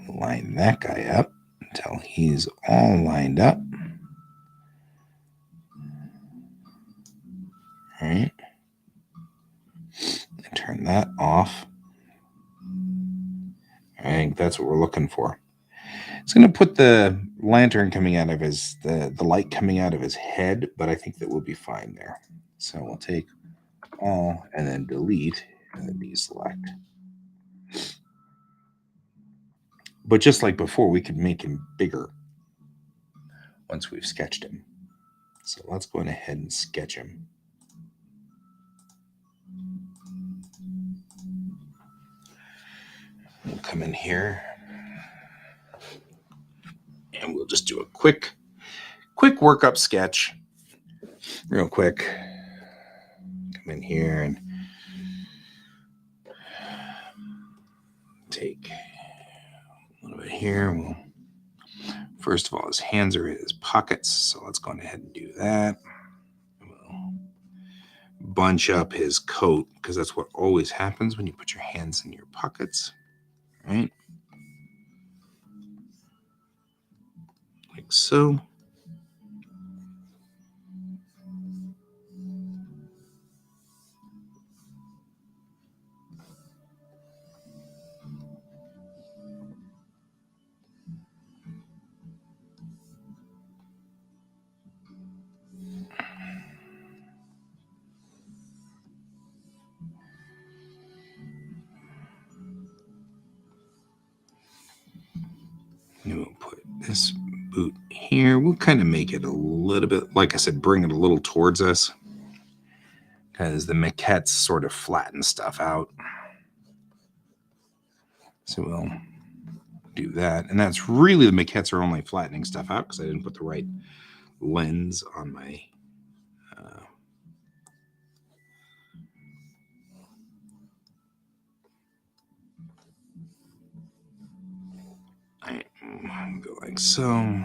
We'll line that guy up until he's all lined up. All right. And turn that off. I think that's what we're looking for. It's going to put the lantern coming out of his, the light coming out of his head, but I think that we'll be fine there. So we'll take all and then delete and then deselect. But just like before, we could make him bigger once we've sketched him. So let's go ahead and sketch him. We'll come in here and we'll just do a quick workup sketch real quick. Come in here and take a little bit here. We'll, first of all, his hands are in his pockets, so let's go ahead and do that. We'll bunch up his coat because that's what always happens when you put your hands in your pockets, right? Like so. And we'll put this boot here. We'll kind of make it a little bit, like I said, bring it a little towards us because the maquettes sort of flatten stuff out. So we'll do that. And that's really, the maquettes are only flattening stuff out because I didn't put the right lens on my go like so. And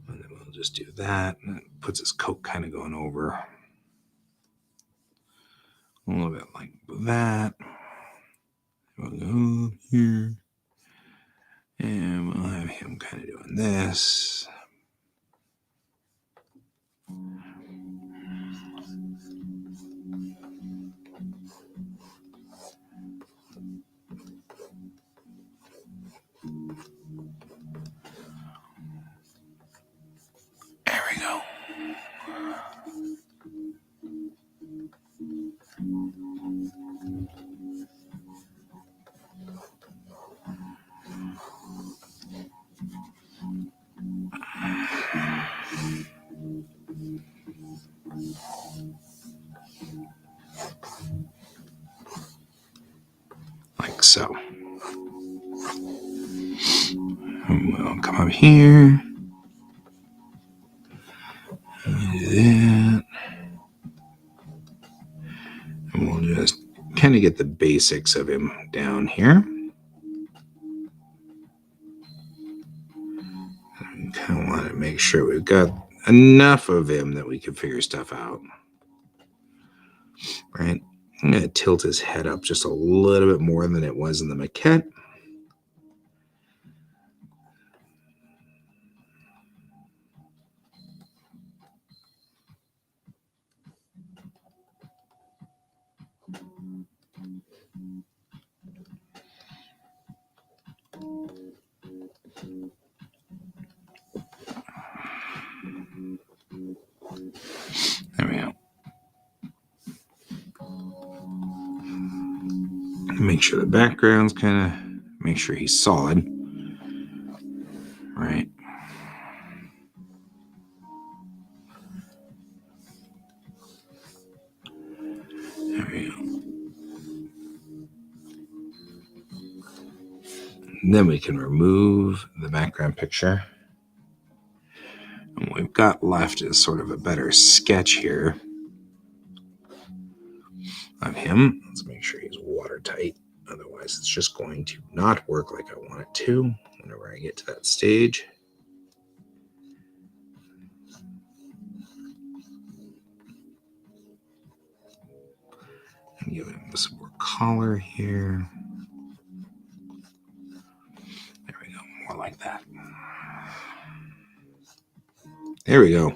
then we'll just do that. And it puts his coat kind of going over. A little bit like that. We'll go here. And we'll have him kind of doing this. There we go. so. And we'll come up here. Do that. And we'll just kind of get the basics of him down here. Kind of want to make sure we've got enough of him that we can figure stuff out. Right? I'm going to tilt his head up just a little bit more than it was in the maquette. There we go. Make sure the background's kind of, make sure he's solid. Right. There we go. And then we can remove the background picture. And what we've got left is sort of a better sketch here of him. Let's make sure he's watertight. Otherwise, it's just going to not work like I want it to whenever I get to that stage. And give him some more color here. There we go. More like that. There we go.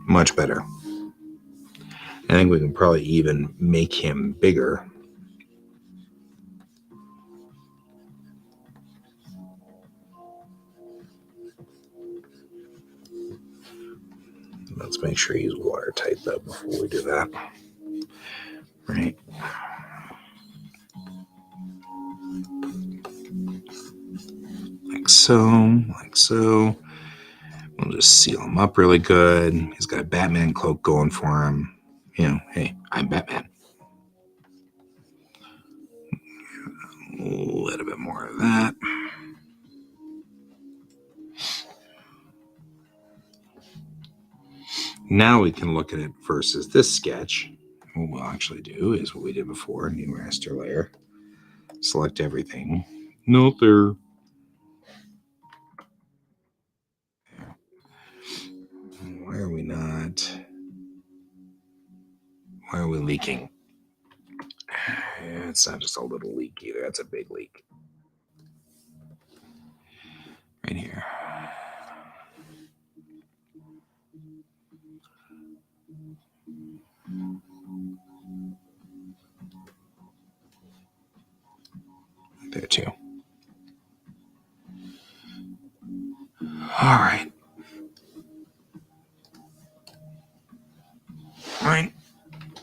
Much better. I think we can probably even make him bigger. Let's make sure he's watertight though before we do that. Right. Like so, like so. We'll just seal him up really good. He's got a Batman cloak going for him. You know, hey, I'm Batman. A little bit more of that. Now we can look at it versus this sketch. What we'll actually do is what we did before, new raster layer. Select everything. Not there. Why are we not? Why are we leaking? It's not just a little leak either. That's a big leak. Right here. There too. All right. All right.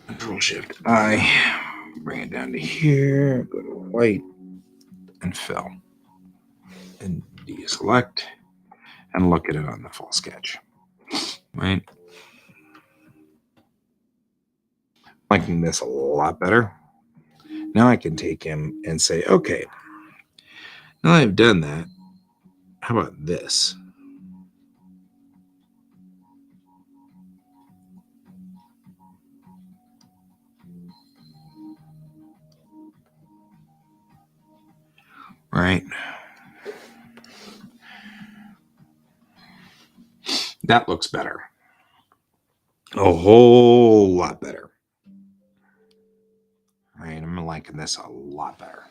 Control Shift I. Bring it down to here. Go to white and fill. And deselect and look at it on the full sketch. Right. Liking this a lot better. Now I can take him and say, okay, now that I've done that, how about this? Right? That looks better. A whole lot better. Right? I'm liking this a lot better.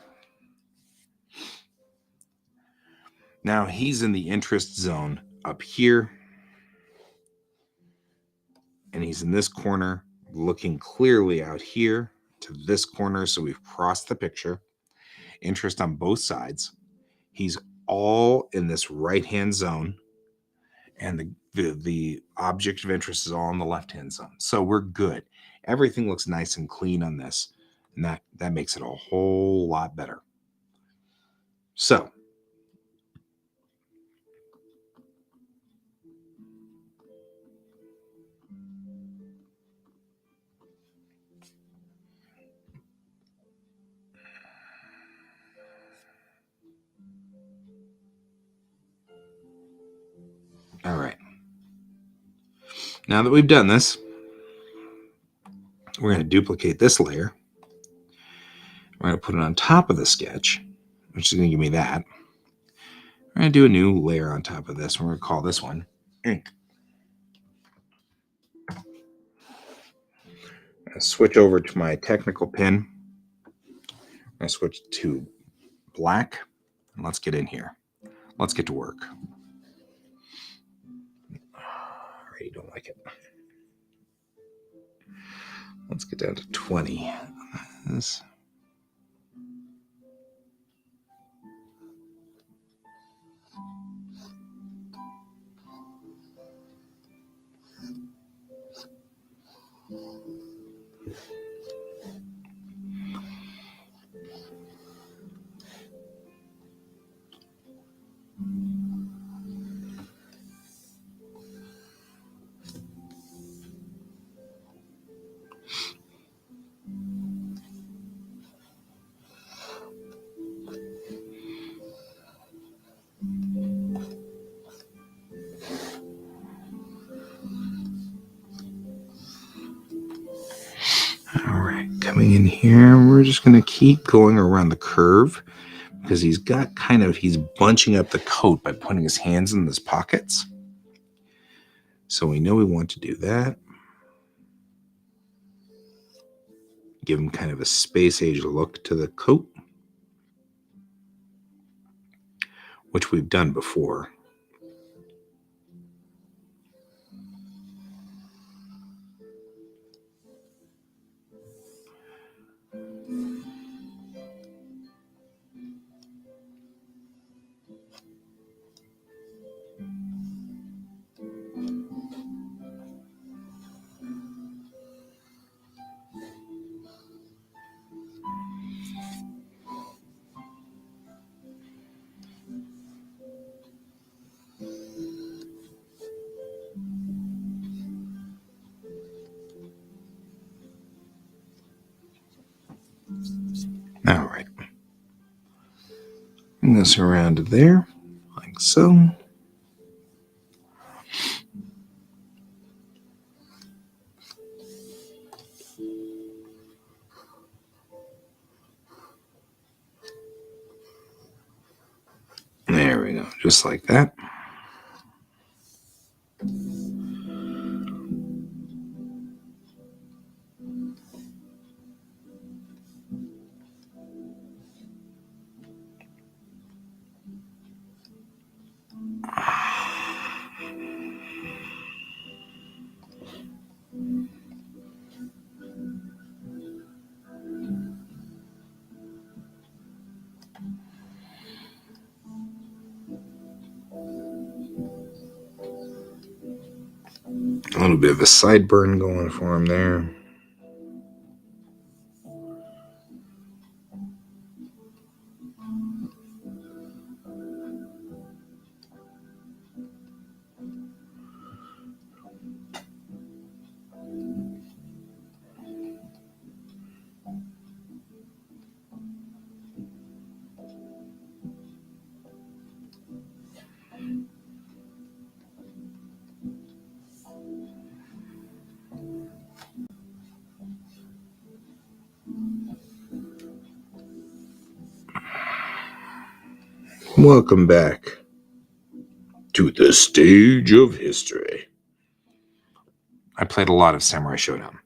Now he's in the interest zone up here. And he's in this corner, looking clearly out here to this corner. So we've crossed the picture. Interest on both sides. He's all in this right-hand zone. And the object of interest is all in the left-hand zone. So we're good. Everything looks nice and clean on this. And that makes it a whole lot better. So, all right. Now that we've done this, we're going to duplicate this layer. We're going to put it on top of the sketch, which is going to give me that. We're going to do a new layer on top of this. We're going to call this one ink. I switch over to my technical pen. I switch to black. And let's get in here. Let's get to work. I already don't like it. Let's get down to 20. This. All right, coming in here, we're just going to keep going around the curve because he's bunching up the coat by putting his hands in his pockets. So we know we want to do that. Give him kind of a space age look to the coat, which we've done before. All right. Bring this around to there, like so. There we go, just like that. A little bit of a sideburn going for him there. Welcome back to the stage of history. I played a lot of Samurai Showdown.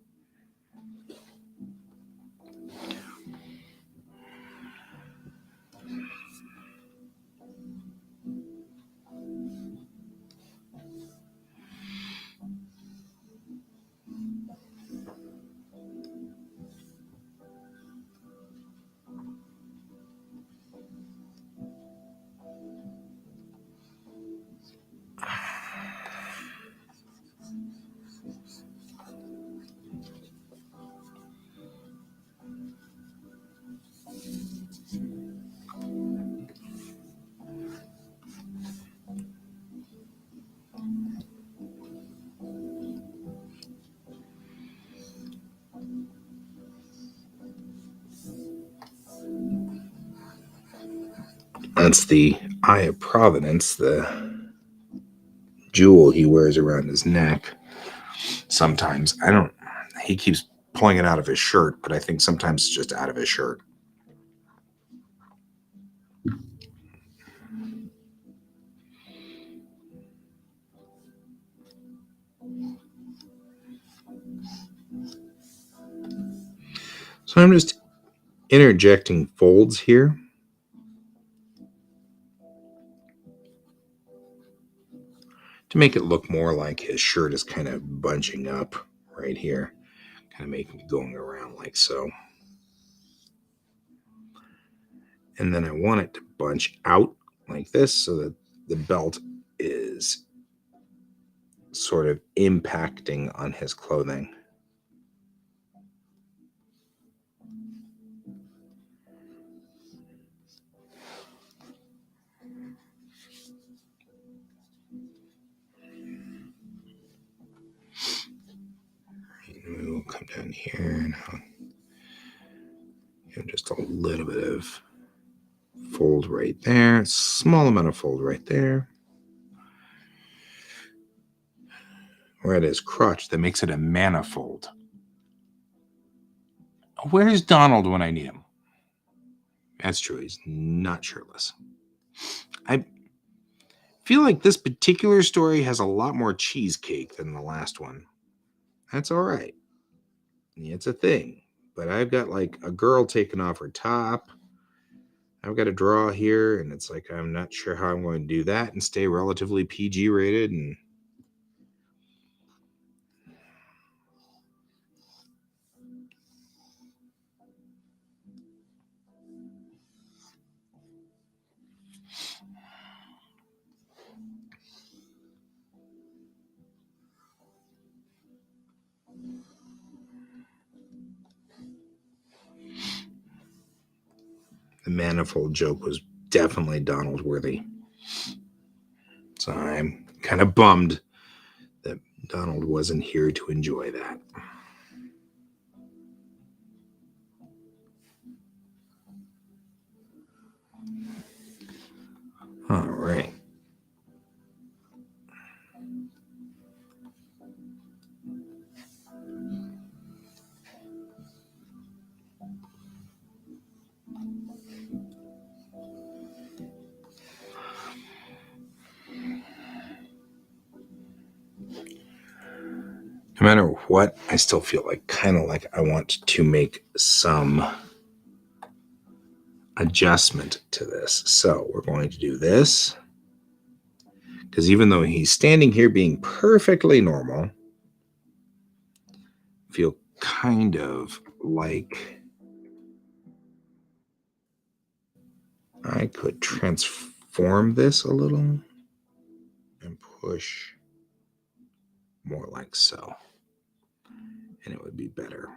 That's the Eye of Providence, the jewel he wears around his neck. Sometimes he keeps pulling it out of his shirt, but I think sometimes it's just out of his shirt. So I'm just interjecting folds here. To make it look more like his shirt is kind of bunching up right here. Kind of making it going around like so. And then I want it to bunch out like this so that the belt is sort of impacting on his clothing. We'll come down here and give just a little bit of fold right there. Small amount of fold right there. We're at his crotch that makes it a manifold. Where's Donald when I need him? That's true. He's not shirtless. I feel like this particular story has a lot more cheesecake than the last one. That's all right. It's a thing. But I've got like a girl taking off her top. I've got a draw here, and it's like I'm not sure how I'm going to do that and stay relatively PG rated. And the manifold joke was definitely Donald worthy. So I'm kind of bummed that Donald wasn't here to enjoy that. All right. No matter what, I still feel like kind of like I want to make some adjustment to this. So we're going to do this. Because even though he's standing here being perfectly normal, I feel kind of like I could transform this a little and push more like so. And it would be better.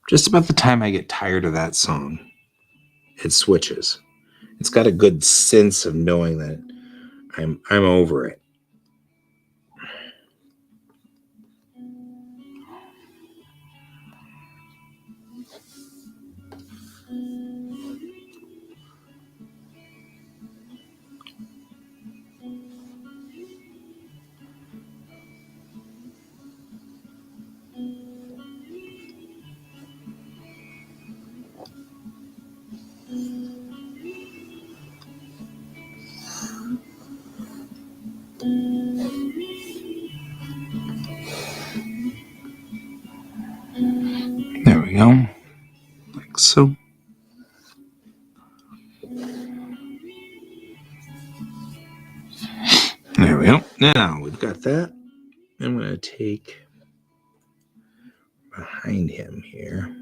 Just about the time I get tired of that song, it switches. It's got a good sense of knowing that I'm over it. There we go. Like so. There we go. Now we've got that. I'm going to take behind him here.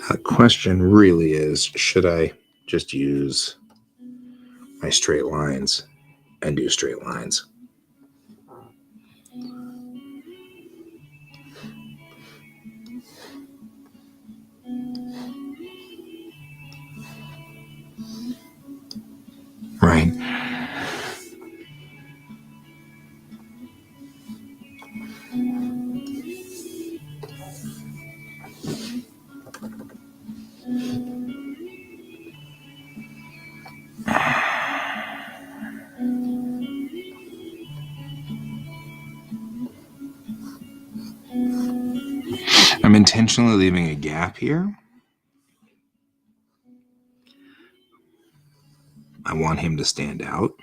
The question really is, should I just use my straight lines and do straight lines? Right. I'm intentionally leaving a gap here. I want him to stand out.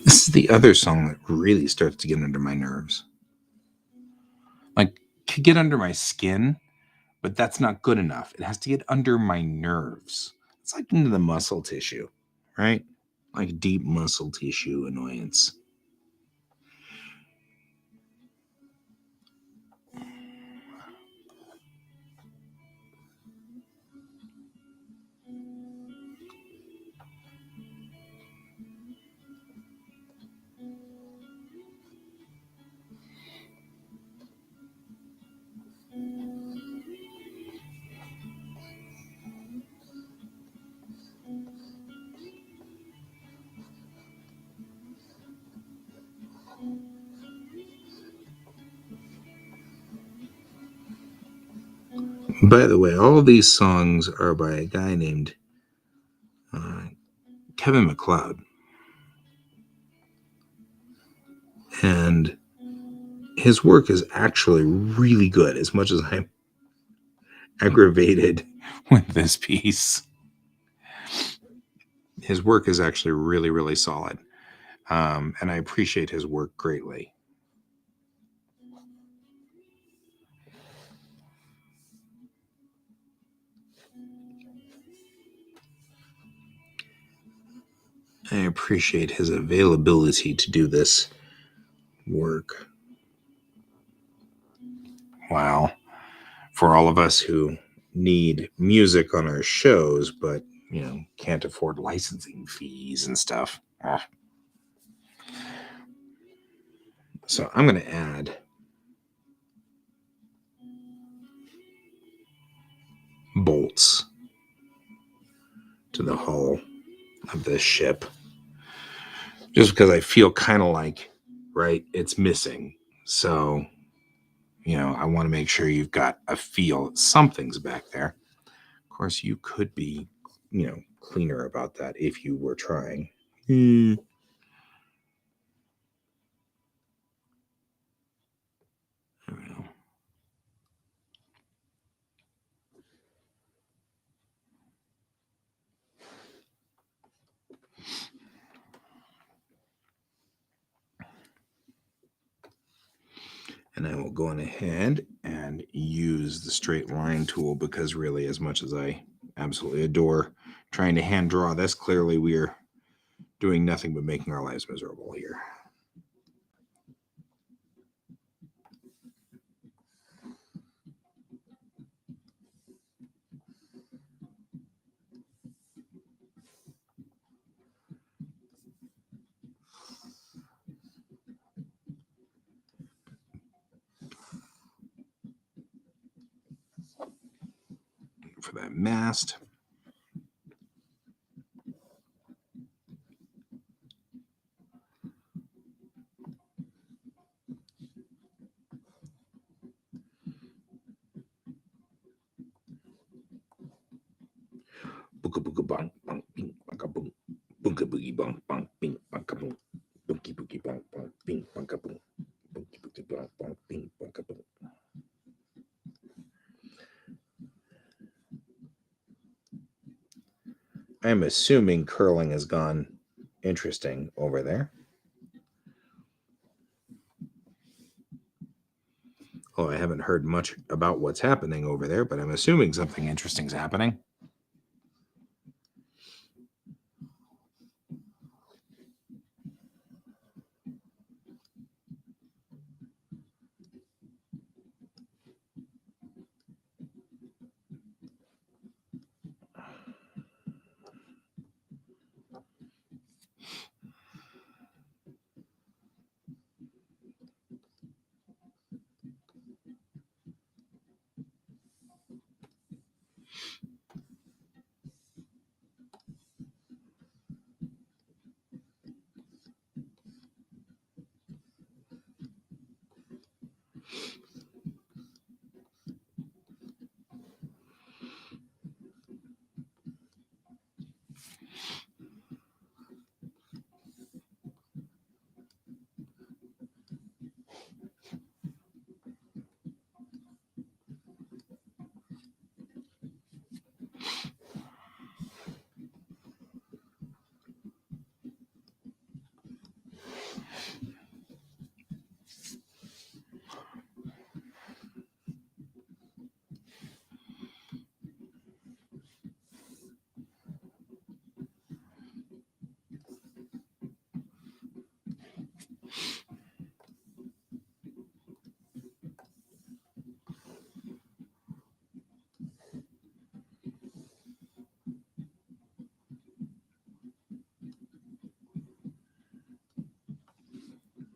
This is the other song that really starts to get under my nerves. Like, could get under my skin, but that's not good enough. It has to get under my nerves. It's like into the muscle tissue, right? Like deep muscle tissue annoyance. By the way, all these songs are by a guy named Kevin MacLeod. And his work is actually really good, as much as I'm aggravated with this piece. His work is actually really, really solid. And I appreciate his work greatly. I appreciate his availability to do this work. Wow. For all of us who need music on our shows, but, can't afford licensing fees and stuff. So I'm going to add bolts to the hull of this ship. Just because I feel kind of like, right, it's missing. So, I want to make sure you've got a feel that something's back there. Of course, you could be, cleaner about that if you were trying. There we go. And I will go on ahead and use the straight line tool because really, as much as I absolutely adore trying to hand draw this, clearly we are doing nothing but making our lives miserable here. For that mast. Booga booga bong bong bing bunga boom. Booga boogie bong bong bing bunga boom. Boogie boogie bong bong bing bunga boom. Boogie boogie bong bong bing bunga boom. I'm assuming curling has gone interesting over there. Oh, I haven't heard much about what's happening over there, but I'm assuming something interesting is happening.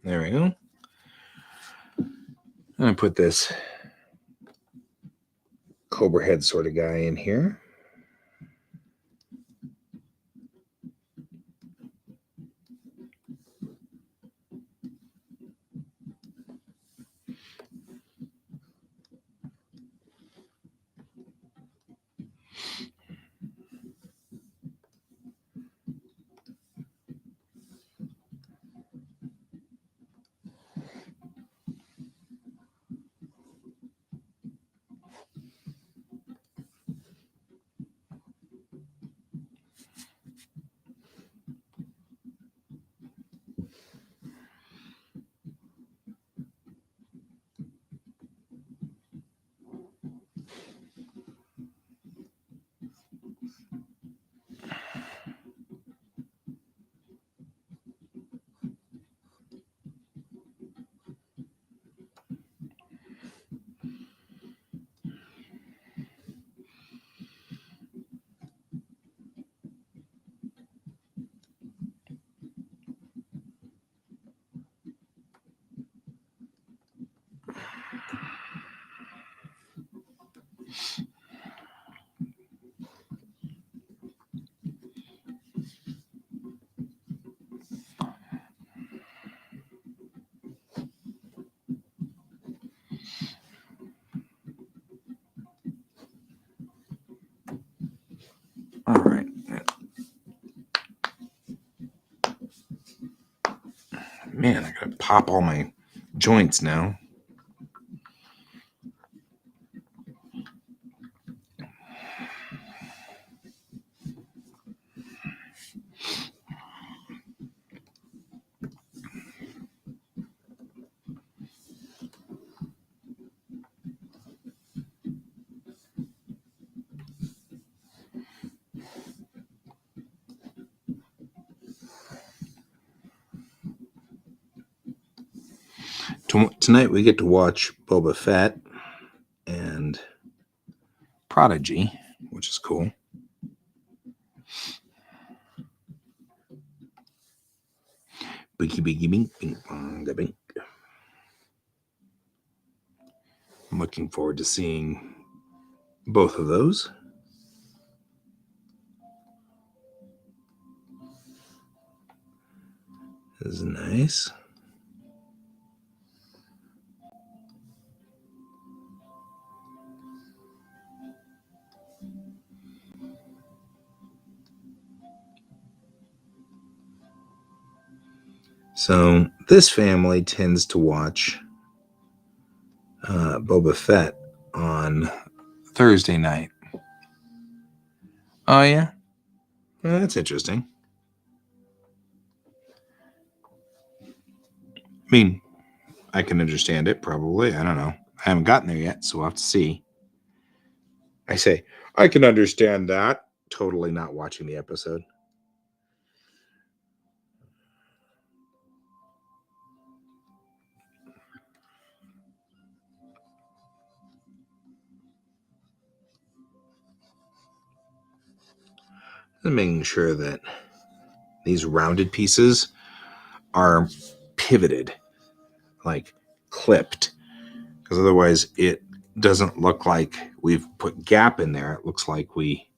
There we go. I'm going to put this Cobra head sort of guy in here. All right. Man, I gotta pop all my joints now. Tonight we get to watch Boba Fett and Prodigy, which is cool. Biggie biggie bing bing bong da bing. I'm looking forward to seeing both of those. This is nice. So this family tends to watch Boba Fett on Thursday night. Oh, yeah? Well, that's interesting. I mean, I can understand it, probably. I don't know. I haven't gotten there yet, so we'll have to see. I say, I can understand that. Totally not watching the episode. I'm making sure that these rounded pieces are pivoted, like clipped, because otherwise it doesn't look like we've put gap in there. It looks like we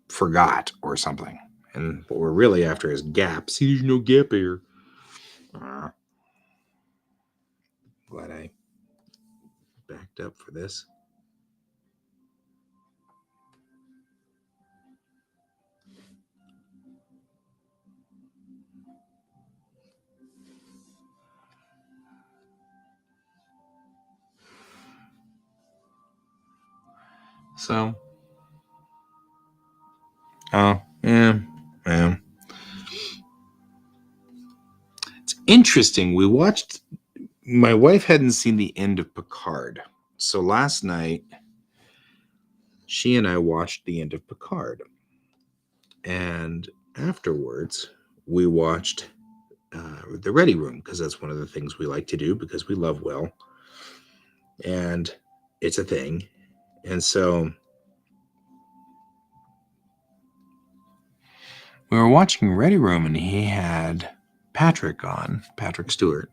forgot or something. And what we're really after is gap. See, there's no gap here. Glad I backed up for this. So, yeah. It's interesting. My wife hadn't seen the end of Picard. So last night, she and I watched the end of Picard. And afterwards, we watched the Ready Room, because that's one of the things we like to do because we love Will. And it's a thing. And so we were watching Ready Room, and he had Patrick Stewart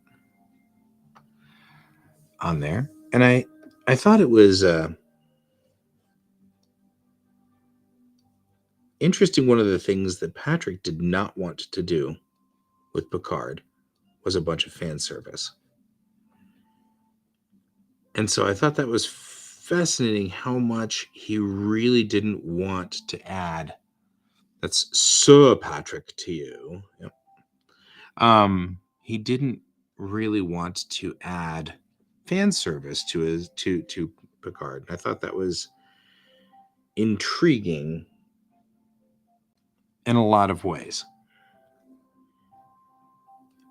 on there. And I thought it was interesting. One of the things that Patrick did not want to do with Picard was a bunch of fan service. And so I thought that was fascinating how much he really didn't want to add. That's Sir Patrick to you. Yep. He didn't really want to add fan service to Picard. I thought that was intriguing in a lot of ways.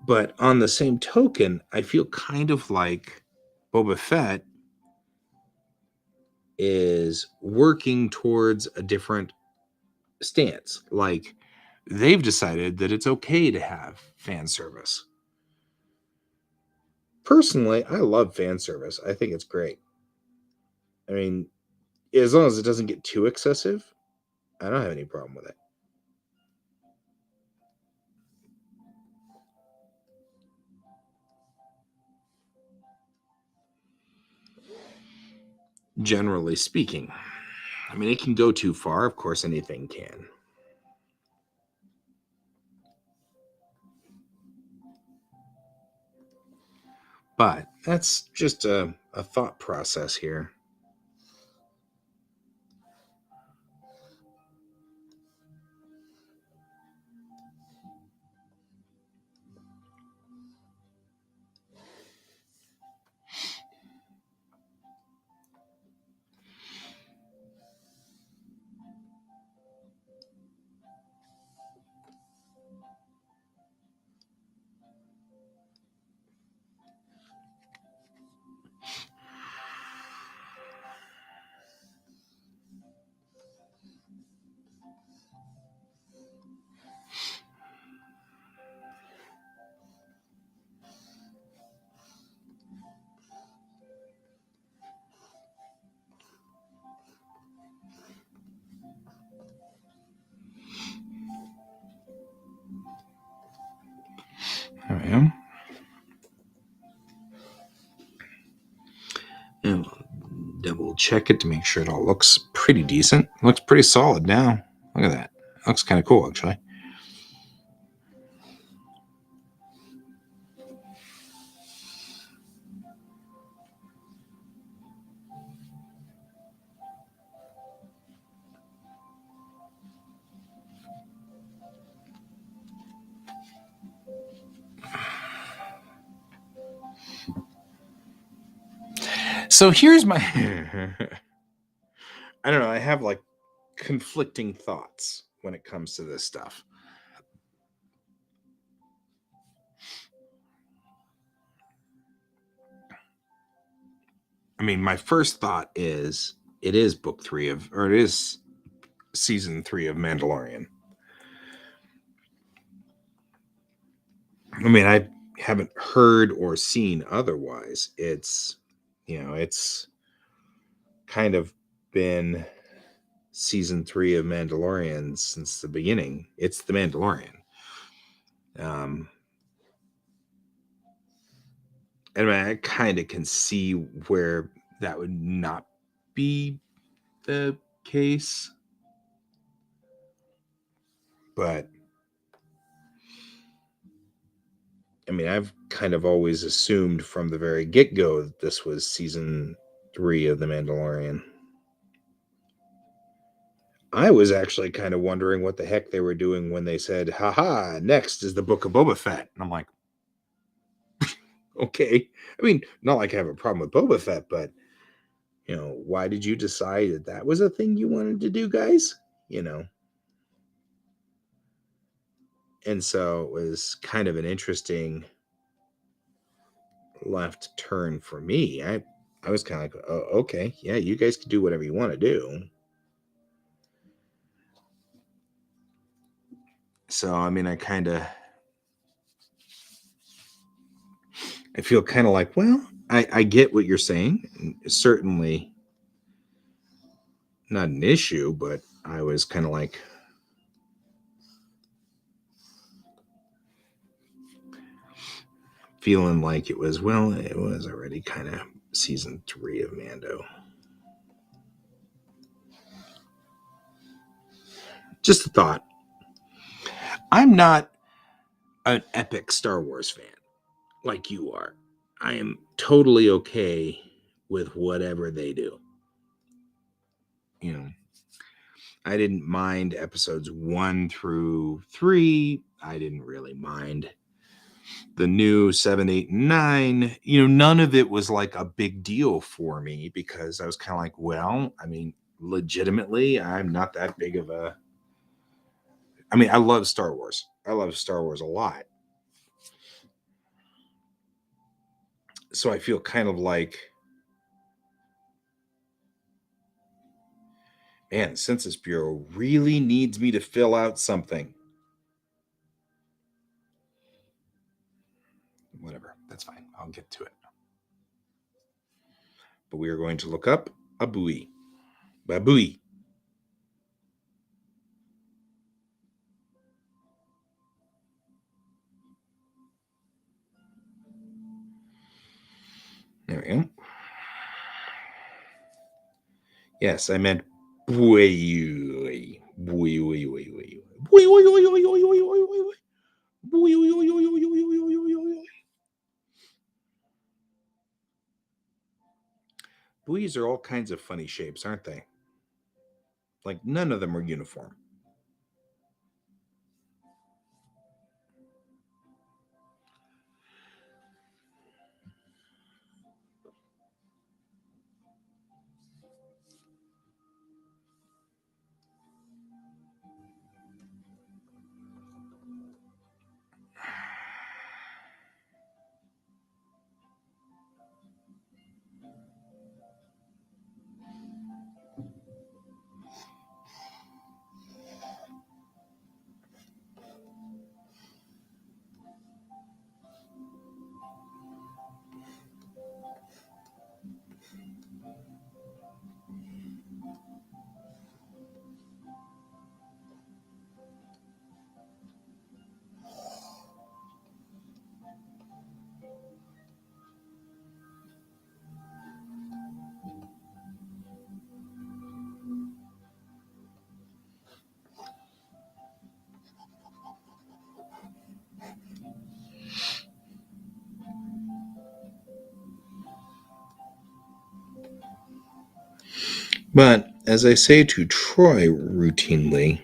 But on the same token, I feel kind of like Boba Fett is working towards a different stance. Like, they've decided that it's okay to have fan service. Personally, I love fan service. I think it's great. I mean, as long as it doesn't get too excessive, I don't have any problem with it. Generally speaking. I mean, it can go too far. Of course, anything can. But that's just a thought process here. There I am. And we'll double check it to make sure it all looks pretty decent. It looks pretty solid now. Look at that. It looks kind of cool, actually. So here's my I don't know, I have like conflicting thoughts when it comes to this stuff. I mean, my first thought is it is it is season 3 of Mandalorian. I mean, I haven't heard or seen otherwise. It's kind of been season 3 of Mandalorian since the beginning. It's the Mandalorian. And I kind of can see where that would not be the case. But I mean, I've kind of always assumed from the very get-go that this was season 3 of The Mandalorian. I was actually kind of wondering what the heck they were doing when they said, haha, next is the Book of Boba Fett. And I'm like, okay. I mean, not like I have a problem with Boba Fett, but, why did you decide that that was a thing you wanted to do, guys? And so it was kind of an interesting left turn for me. I was kind of like, oh, okay, yeah, you guys can do whatever you want to do. So, I mean, I feel kind of like, well, I get what you're saying. It's certainly not an issue, but I was kind of like, feeling like it was already kind of season 3 of Mando. Just a thought. I'm not an epic Star Wars fan like you are. I am totally okay with whatever they do. I didn't mind episodes 1 through 3. I didn't really mind the new 7, 8, and 9. None of it was like a big deal for me because I was kind of like, well, I mean, legitimately, I'm not that big of a... I mean, I love Star Wars. I love Star Wars a lot. So I feel kind of like, man, Census Bureau really needs me to fill out something. Whatever, that's fine. I'll get to it. But we are going to look up a buoy. Babui. There we go. Yes, I meant buoy. Buoys are all kinds of funny shapes, aren't they? Like, none of them are uniform. But as I say to Troy routinely,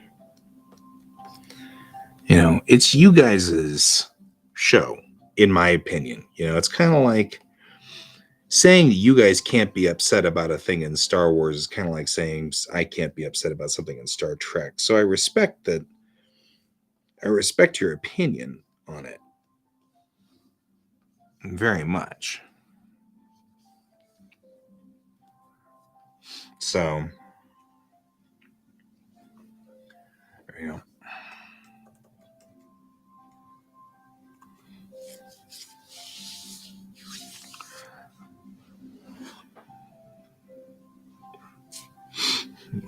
it's you guys' show, in my opinion. It's kind of like saying that you guys can't be upset about a thing in Star Wars is kind of like saying I can't be upset about something in Star Trek. So I respect that. I respect your opinion on it very much. So, there you go.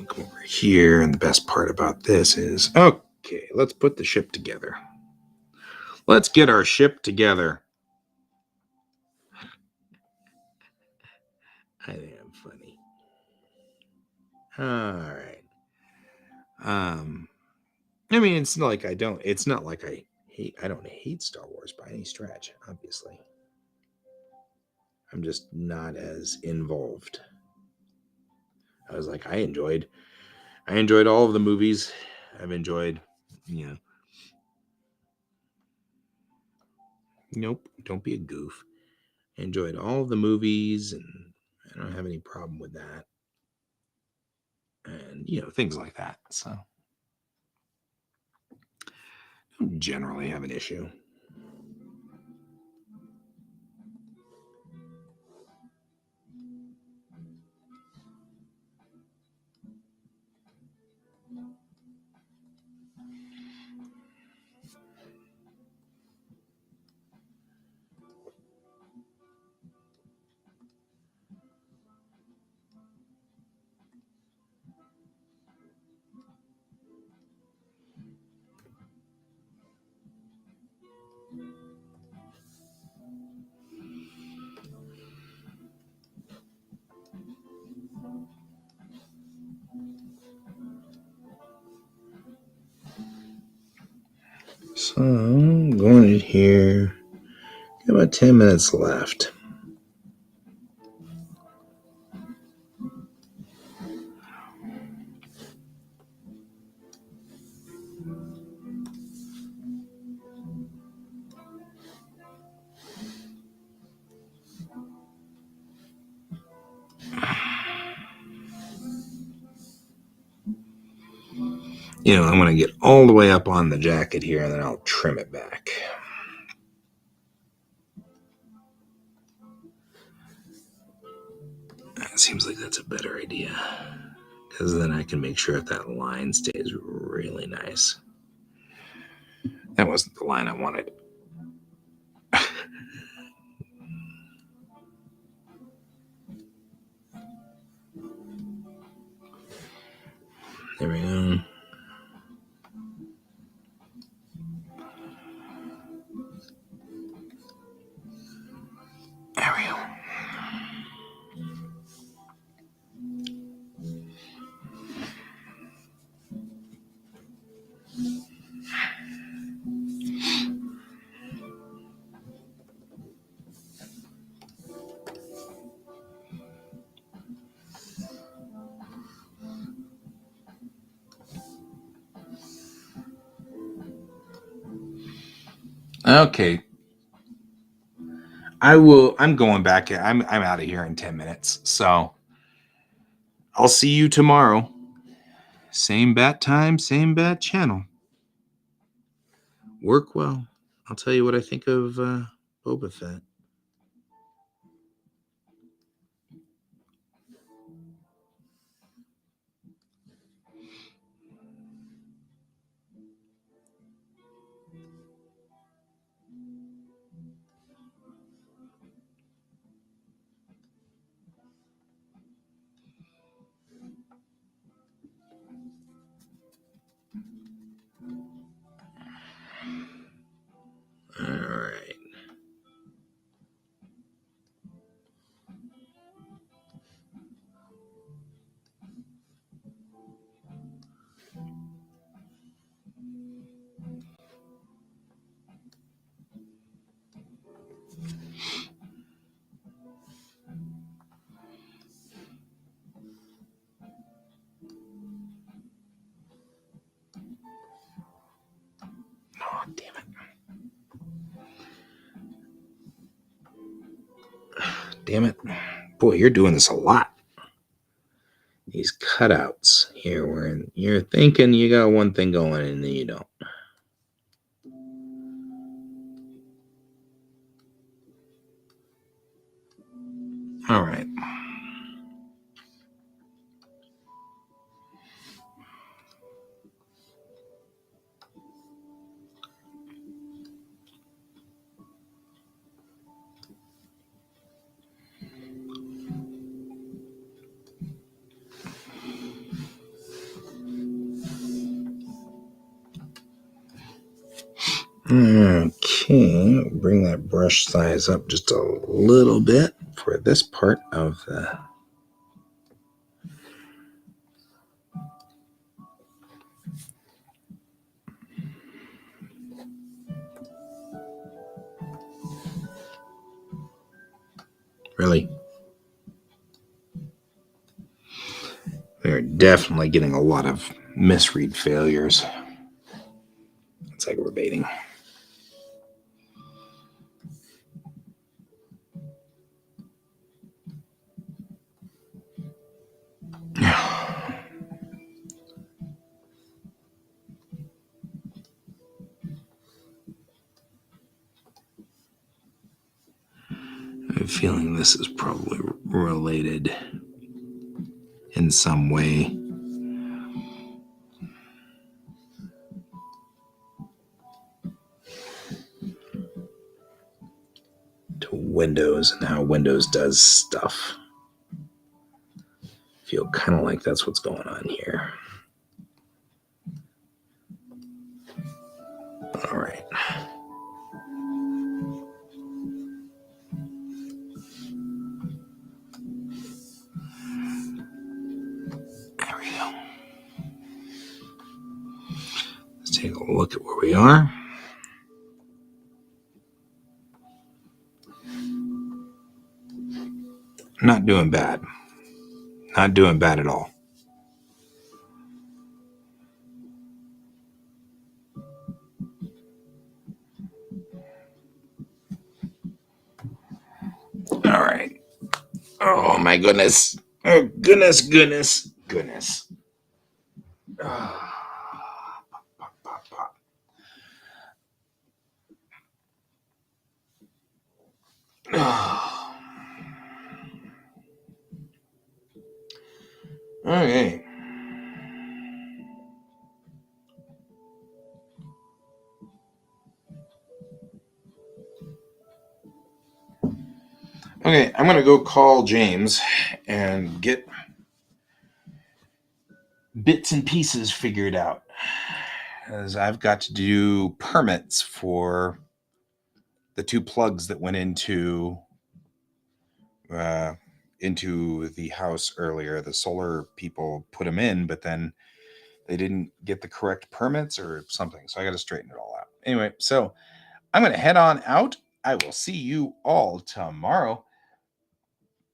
Come over here, and the best part about this is, okay, let's put the ship together. Let's get our ship together. I think I'm funny. All right. I mean, it's not like I don't. It's not like I hate. I don't hate Star Wars by any stretch. Obviously, I'm just not as involved. I was like, I enjoyed all of the movies. I've enjoyed, you know. Nope, don't be a goof. I enjoyed all of the movies, and I don't have any problem with that. And things like that. So, I don't generally have an issue. So, I'm going in here. Got about 10 minutes left. I'm going to get all the way up on the jacket here, and then I'll trim it back. It seems like that's a better idea, because then I can make sure that line stays really nice. That wasn't the line I wanted. There we go. There we go. Okay. I'm going back. I'm out of here in 10 minutes. So I'll see you tomorrow. Same bat time, same bat channel. Work well. I'll tell you what I think of Boba Fett. All right. damn it. Boy, you're doing this a lot. These cutouts here, where you're thinking you got one thing going and then you don't. All right. Okay, bring that brush size up just a little bit for this part of the. Really? We're definitely getting a lot of misread failures. It's aggravating. I'm feeling this is probably related in some way. To Windows and how Windows does stuff. Feel kind of like that's what's going on here. All right. There we go. Let's take a look at where we are. Not doing bad. Not doing bad at all. All right. Oh my goodness. Oh goodness. Okay. Okay, I'm going to go call James and get bits and pieces figured out. As I've got to do permits for the two plugs that went into the house earlier. The solar people put them in, but then they didn't get the correct permits or something. So I got to straighten it all out. Anyway, so I'm going to head on out. I will see you all tomorrow.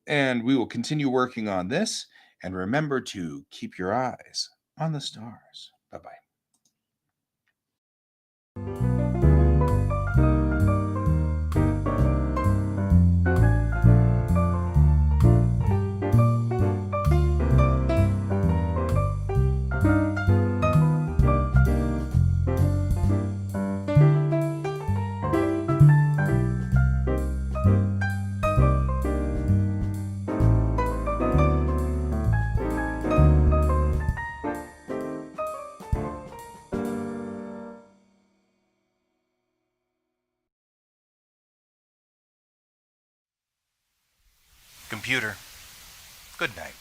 And we will continue working on this. And remember to keep your eyes on the stars. Bye-bye. Computer, good night.